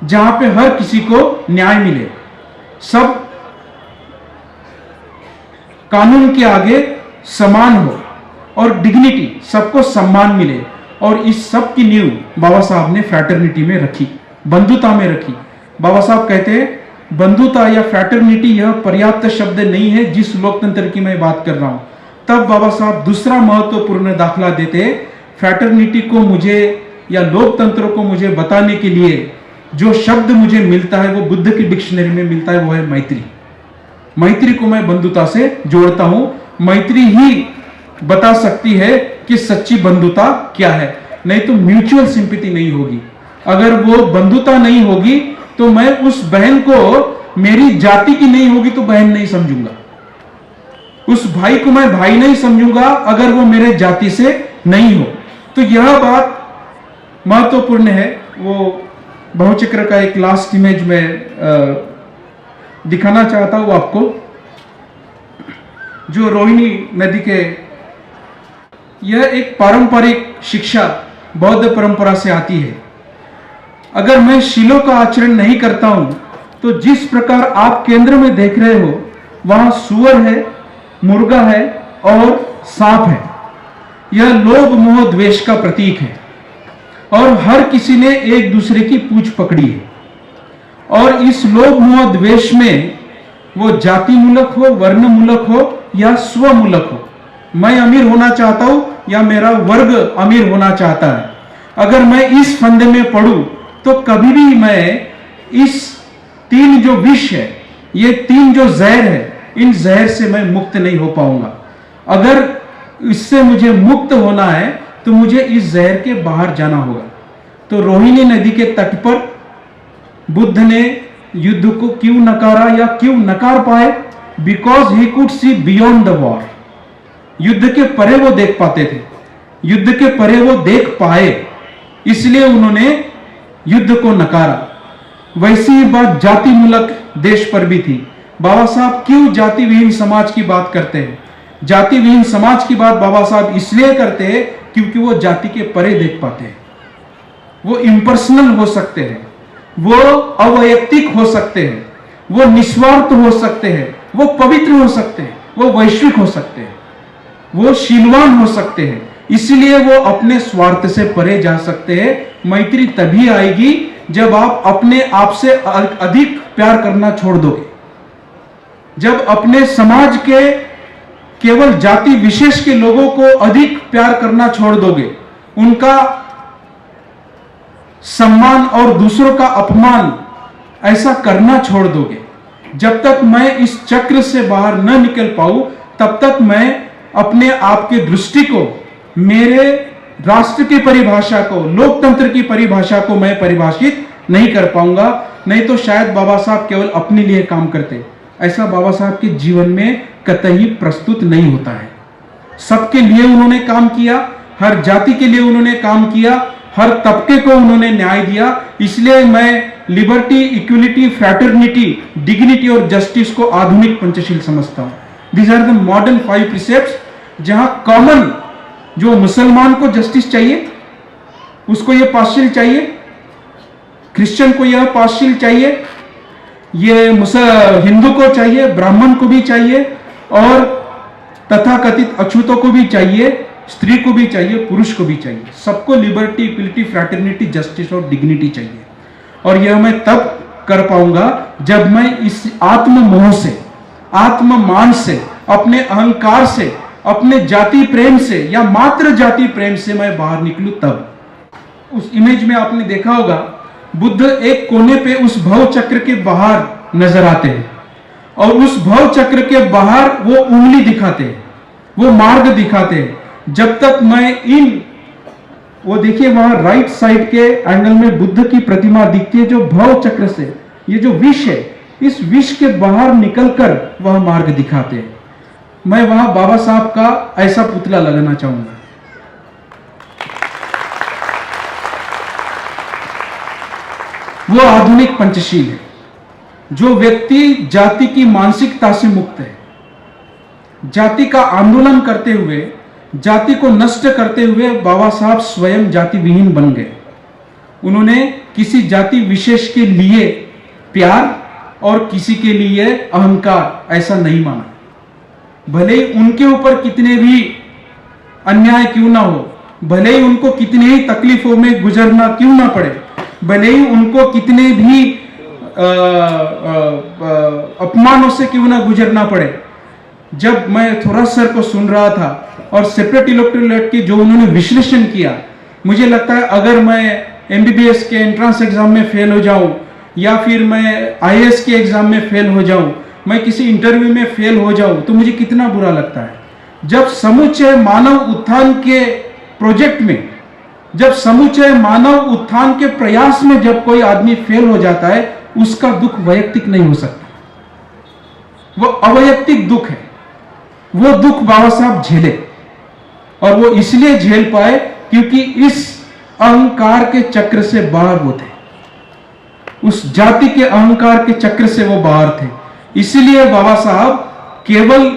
जहां पे हर किसी को न्याय मिले, सब कानून के आगे समान हो और डिग्निटी, सबको सम्मान मिले, और इस सब की नींव बाबा साहब ने फ्रैटर्निटी में रखी, बंधुता में रखी। बाबा साहब कहते हैं बंधुता या फ्रैटर्निटी यह पर्याप्त शब्द नहीं है जिस लोकतंत्र की मैं बात कर रहा हूं। तब बाबा साहब दूसरा महत्वपूर्ण दाखला देते हैं, फ्रैटर्निटी को मुझे या लोकतंत्र को मुझे बताने के लिए जो शब्द मुझे मिलता है वो बुद्ध की डिक्शनरी में मिलता है, वो है मैत्री। मैत्री को मैं बंधुता से जोड़ता हूं। मैत्री ही बता सकती है कि सच्ची बंधुता क्या है, नहीं तो म्यूचुअल सिंपैथी नहीं होगी। अगर वो बंधुता नहीं होगी तो मैं उस बहन को मेरी जाति की नहीं होगी तो बहन नहीं समझूंगा, उस भाई को मैं भाई नहीं समझूंगा अगर वो मेरे जाति से नहीं हो। तो यह बात महत्वपूर्ण है। वो बहुचक्र का एक लास्ट इमेज में दिखाना चाहता हूं आपको, जो रोहिणी नदी के, यह एक पारंपरिक शिक्षा बौद्ध परंपरा से आती है। अगर मैं शीलों का आचरण नहीं करता हूं तो जिस प्रकार आप केंद्र में देख रहे हो वहां सुअर है, मुर्गा है और सांप है। यह लोभ मोह द्वेष का प्रतीक है और हर किसी ने एक दूसरे की पूंछ पकड़ी है। और इस लोभ मोह द्वेष में वो जाति मूलक हो, वर्ण मूलक हो या स्व मूलक हो, मैं अमीर होना चाहता हूं या मेरा वर्ग अमीर होना चाहता है, अगर मैं इस फंदे में पड़ूं तो कभी भी मैं इस तीन जो विष है, ये तीन जो जहर है, इन जहर से मैं मुक्त नहीं हो पाऊंगा। अगर इससे मुझे मुक्त होना है तो मुझे इस जहर के बाहर जाना होगा। तो रोहिणी नदी के तट पर बुद्ध ने युद्ध को क्यों नकारा या क्यों नकार पाए? Because he could see beyond the war. युद्ध के परे वो देख पाते थे, युद्ध के परे वो देख पाए, इसलिए उन्होंने युद्ध को नकारा। वैसी ही बात जाति मूलक देश पर भी थी। बाबा साहब क्यों जाति विहीन समाज की बात करते हैं? जाति विहीन समाज की बात बाबा साहब इसलिए करते हैं क्योंकि वो जाति के परे देख पाते हैं। वो इम्पर्सनल हो सकते हैं, वो अवैयक्तिक हो सकते हैं, वो निस्वार्थ हो सकते हैं, वो पवित्र हो सकते हैं, वो वैश्विक हो सकते हैं, वो शीलवान हो सकते हैं। इसलिए वो अपने स्वार्थ से परे जा सकते हैं। मैत्री तभी आएगी जब आप अपने आप से अधिक प्यार करना छोड़ दोगे, जब अपने समाज के केवल जाति विशेष के लोगों को अधिक प्यार करना छोड़ दोगे, उनका सम्मान और दूसरों का अपमान ऐसा करना छोड़ दोगे। जब तक मैं इस चक्र से बाहर न निकल पाऊं तब तक मैं अपने आप की दृष्टि को, मेरे राष्ट्र की परिभाषा को, लोकतंत्र की परिभाषा को मैं परिभाषित नहीं कर पाऊंगा। नहीं तो शायद बाबा साहब केवल अपने लिए काम करते, ऐसा बाबा साहब के जीवन में कतई प्रस्तुत नहीं होता है। सबके लिए उन्होंने काम किया, हर जाति के लिए उन्होंने काम किया, हर तबके को उन्होंने न्याय दिया। इसलिए मैं लिबर्टी, इक्वलिटी, फ्रैटर्निटी, डिग्निटी और जस्टिस को आधुनिक पंचशील समझता हूं। दीज आर द मॉडर्न 5 प्रिसेप्ट्स, जहां कॉमन जो मुसलमान को जस्टिस चाहिए उसको यह पार्शियल चाहिए, क्रिश्चियन को यह पार्शियल चाहिए, ये हिंदू को चाहिए, ब्राह्मण को भी चाहिए और तथाकथित अछूतों को भी चाहिए, स्त्री को भी चाहिए, पुरुष को भी चाहिए। सबको लिबर्टी, इक्वलिटी, फ्रैटर्निटी, जस्टिस और डिग्निटी चाहिए। और यह मैं तब कर पाऊंगा जब मैं इस आत्म मोह से, आत्म मान से, अपने अहंकार से, अपने जाति प्रेम से या मात्र जाति प्रेम से मैं बाहर निकलूं। तब उस इमेज में आपने देखा होगा बुद्ध एक कोने पे उस भव चक्र के बाहर नजर आते हैं और उस भव चक्र के बाहर वो उंगली दिखाते हैं, वो मार्ग दिखाते हैं। जब तक मैं वो देखिए वहां राइट साइड के एंगल में बुद्ध की प्रतिमा दिखती है, जो भव चक्र से, ये जो विष है, इस विष के बाहर निकलकर वह मार्ग दिखाते हैं। मैं वहां बाबा साहब का ऐसा पुतला लगाना चाहूंगा। वो आधुनिक पंचशील है, जो व्यक्ति जाति की मानसिकता से मुक्त है, जाति का आंदोलन करते हुए, जाति को नष्ट करते हुए बाबा साहब स्वयं जाति विहीन बन गए। उन्होंने किसी जाति विशेष के लिए प्यार और किसी के लिए अहंकार ऐसा नहीं माना। भले ही उनके ऊपर कितने भी अन्याय क्यों ना हो, भले ही उनको कितने ही तकलीफों में गुजरना क्यों ना पड़े, भले ही उनको कितने भी अपमानों से क्यों ना गुजरना पड़े। जब मैं थोड़ा सर को सुन रहा था और सेपरेट इलेक्टोरल एक्ट की जो उन्होंने विश्लेषण किया, मुझे लगता है अगर मैं एमबीबीएस के एंट्रेंस एग्जाम में फेल हो जाऊं या फिर मैं आईएएस के एग्जाम में फेल हो जाऊं, मैं किसी इंटरव्यू में फेल हो जाऊं, तो मुझे कितना बुरा लगता है। जब समूचे मानव उत्थान के प्रोजेक्ट में, जब समूचे मानव उत्थान के प्रयास में जब कोई आदमी फेल हो जाता है, उसका दुख वैयक्तिक नहीं हो सकता, वो अवैयक्तिक दुख है। वो दुख बाबा साहब झेले और वो इसलिए झेल पाए क्योंकि इस अहंकार के चक्र से बाहर वो थे, उस जाति के अहंकार के चक्र से वो बाहर थे। इसलिए बाबा साहब केवल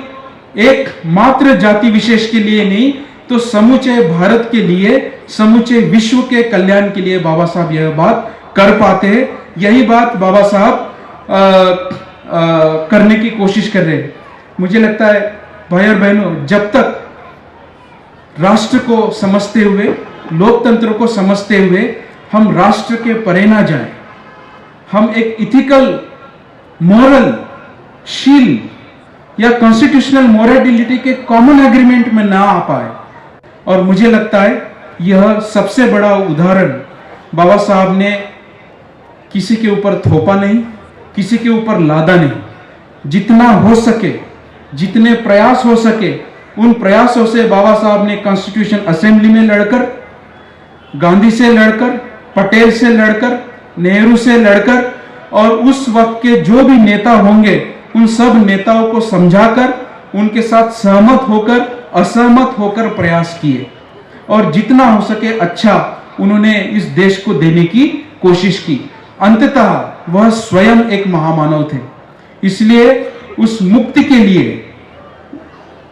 एक मात्र जाति विशेष के लिए नहीं, तो समूचे भारत के लिए, समूचे विश्व के कल्याण के लिए बाबा साहब यह बात कर पाते हैं। यही बात बाबा साहब करने की कोशिश कर रहे हैं। मुझे लगता है भाई और बहनों, जब तक राष्ट्र को समझते हुए, लोकतंत्र को समझते हुए हम राष्ट्र के परे ना जाएं, हम एक इथिकल, मोरल, शील या कॉन्स्टिट्यूशनल मोरालिटी के कॉमन एग्रीमेंट में ना आ पाए, और मुझे लगता है यह सबसे बड़ा उदाहरण बाबा साहब ने किसी के ऊपर थोपा नहीं, किसी के ऊपर लादा नहीं। जितना हो सके, जितने प्रयास हो सके, उन प्रयासों से बाबा साहब ने कॉन्स्टिट्यूशन असेंबली में लड़कर, गांधी से लड़कर, पटेल से लड़कर, नेहरू से लड़कर और उस वक्त के जो भी नेता होंगे उन सब नेताओं को समझाकर, उनके साथ सहमत होकर, असहमत होकर प्रयास किए और जितना हो सके अच्छा उन्होंने इस देश को देने की कोशिश की। अंततः वह स्वयं एक महामानव थे। इसलिए उस मुक्ति के लिए,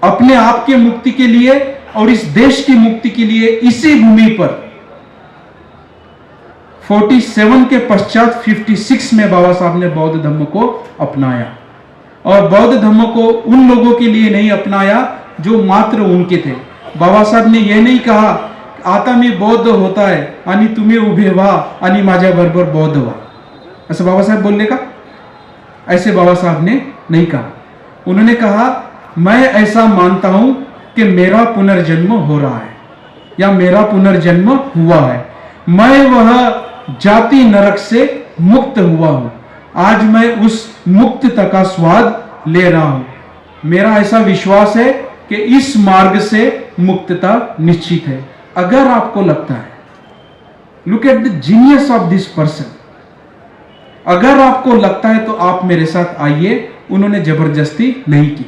अपने आप के मुक्ति के लिए और इस देश की मुक्ति के लिए इसी भूमि पर 47 के पश्चात 56 में बाबा साहब ने बौद्ध धर्म को अपनाया। और बौद्ध धर्म को उन लोगों के लिए नहीं अपनाया जो मात्र उनके थे। बाबा साहब ने यह नहीं कहा आता मी बौद्ध होता है आणि तुम्ही उभे व्हा आणि माझ्या बरोबर बौद्ध व्हा, ऐसा बाबा साहब बोलने का? ऐसे बाबा साहब ने नहीं कहा। उन्होंने कहा मैं ऐसा मानता हूं कि मेरा पुनर्जन्म हो रहा है या मेरा पुनर्जन्म हुआ है, मैं वह जाति नरक से मुक्त हुआ हूं, आज मैं उस मुक्तता का स्वाद ले रहा हूं। मेरा ऐसा विश्वास है कि इस मार्ग से मुक्तता निश्चित है। अगर आपको लगता है, look at the genius of this person, अगर आपको लगता है तो आप मेरे साथ आइए, उन्होंने जबरदस्ती नहीं की।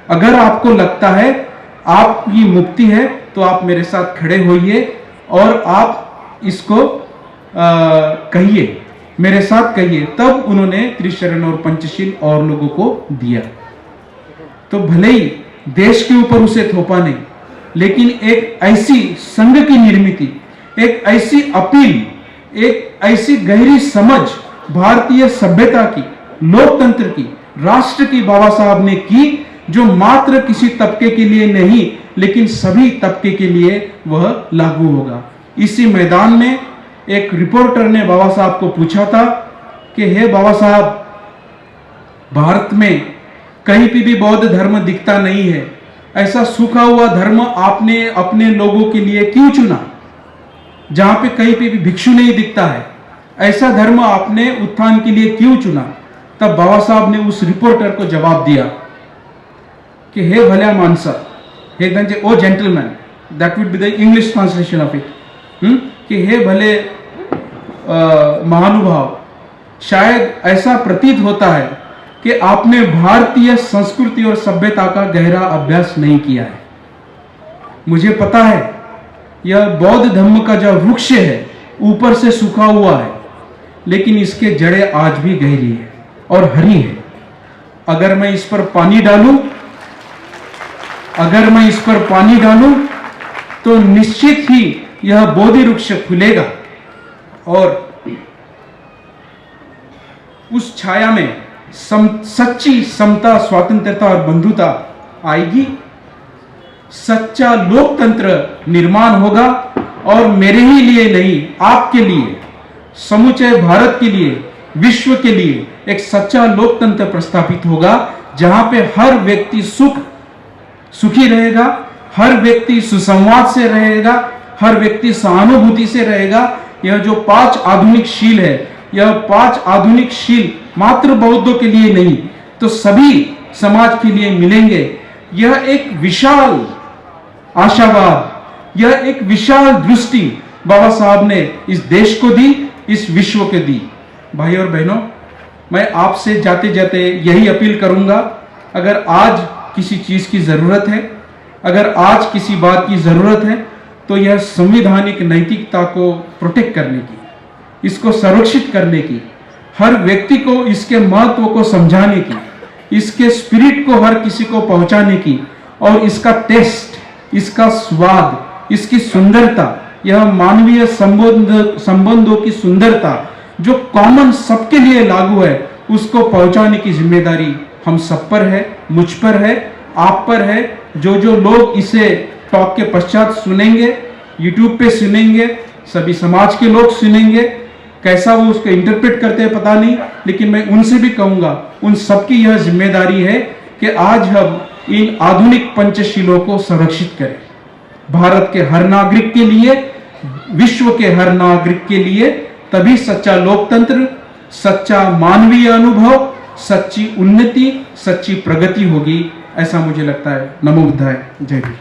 अगर आपको लगता है आपकी मुक्ति है तो आप मेरे साथ खड़े होइए और आप इसको कहिए, मेरे साथ कहिए। तब उन्होंने त्रिशरण और पंचशील और लोगों को दिया। तो भले ही देश के ऊपर उसे थोपा नहीं, लेकिन एक ऐसी संघ की निर्मित, एक ऐसी अपील, एक ऐसी गहरी समझ भारतीय सभ्यता की, लोकतंत्र की, राष्ट्र की बाबा साहब ने की, जो मात्र किसी तबके के लिए नहीं लेकिन सभी तबके के लिए वह लागू होगा। इसी मैदान में एक रिपोर्टर ने बाबा साहब को पूछा था कि हे बाबा साहब, भारत में कहीं भी बौद्ध धर्म दिखता नहीं है, ऐसा सूखा हुआ धर्म आपने अपने लोगों के लिए क्यों चुना? जहां पे कहीं पे भी भिक्षु नहीं दिखता है, ऐसा धर्म आपने उत्थान के लिए क्यों चुना? तब बाबा साहब ने उस रिपोर्टर को जवाब दिया कि हे भला मानसा, हे दंजे ओ gentleman, that would be the English translation of it, कि हे भले महानुभाव, शायद ऐसा प्रतीत होता है कि आपने भारतीय संस्कृति और सभ्यता का गहरा अभ्यास नहीं किया है। मुझे पता है यह बौद्ध धर्म का जो वृक्ष है ऊपर से सूखा हुआ है, लेकिन इसके जड़ें आज भी गहरी है और हरी है। अगर मैं इस पर पानी डालूं, तो निश्चित ही यह बोधि वृक्ष फूलेगा और उस छाया में सच्ची समता, स्वतंत्रता और बंधुता आएगी। सच्चा लोकतंत्र निर्माण होगा और मेरे ही लिए नहीं, आपके लिए, समूचे भारत के लिए, विश्व के लिए एक सच्चा लोकतंत्र प्रस्थापित होगा, जहां पे हर व्यक्ति सुखी रहेगा, हर व्यक्ति सुसंवाद से रहेगा, हर व्यक्ति सहानुभूति से रहेगा। यह जो 5 आधुनिक शील है, यह 5 आधुनिक शील मात्र बौद्धों के लिए नहीं तो सभी समाज के लिए मिलेंगे। यह एक विशाल आशावाद, यह एक विशाल दृष्टि बाबा साहब ने इस देश को दी, इस विश्व को दी। भाई और बहनों, मैं आपसे जाते जाते यही अपील करूंगा, अगर आज किसी चीज की जरूरत है, अगर आज किसी बात की जरूरत है, तो यह संवैधानिक नैतिकता को प्रोटेक्ट करने की, इसको संरक्षित करने की, हर व्यक्ति को इसके महत्व को समझाने की, इसके स्पिरिट को हर किसी को पहुंचाने की, और इसका टेस्ट, इसका स्वाद, इसकी सुंदरता, यह मानवीय संबंधों की सुंदरता जो कॉमन सबके लिए लागू है, उसको पहुंचाने की जिम्मेदारी हम सब पर है, मुझ पर है, आप पर है। जो लोग इसे टॉक के पश्चात सुनेंगे, यूट्यूब पे सुनेंगे, सभी समाज के लोग सुनेंगे, कैसा वो उसको इंटरप्रेट करते हैं पता नहीं, लेकिन मैं उनसे भी कहूंगा, उन सबकी यह जिम्मेदारी है कि आज हम इन आधुनिक पंचशीलों को संरक्षित करें, भारत के हर नागरिक के लिए, विश्व के हर नागरिक के लिए। तभी सच्चा लोकतंत्र, सच्चा मानवीय अनुभव, सच्ची उन्नति, सच्ची प्रगति होगी, ऐसा मुझे लगता है। नमो बुद्धाय, जय हिंद।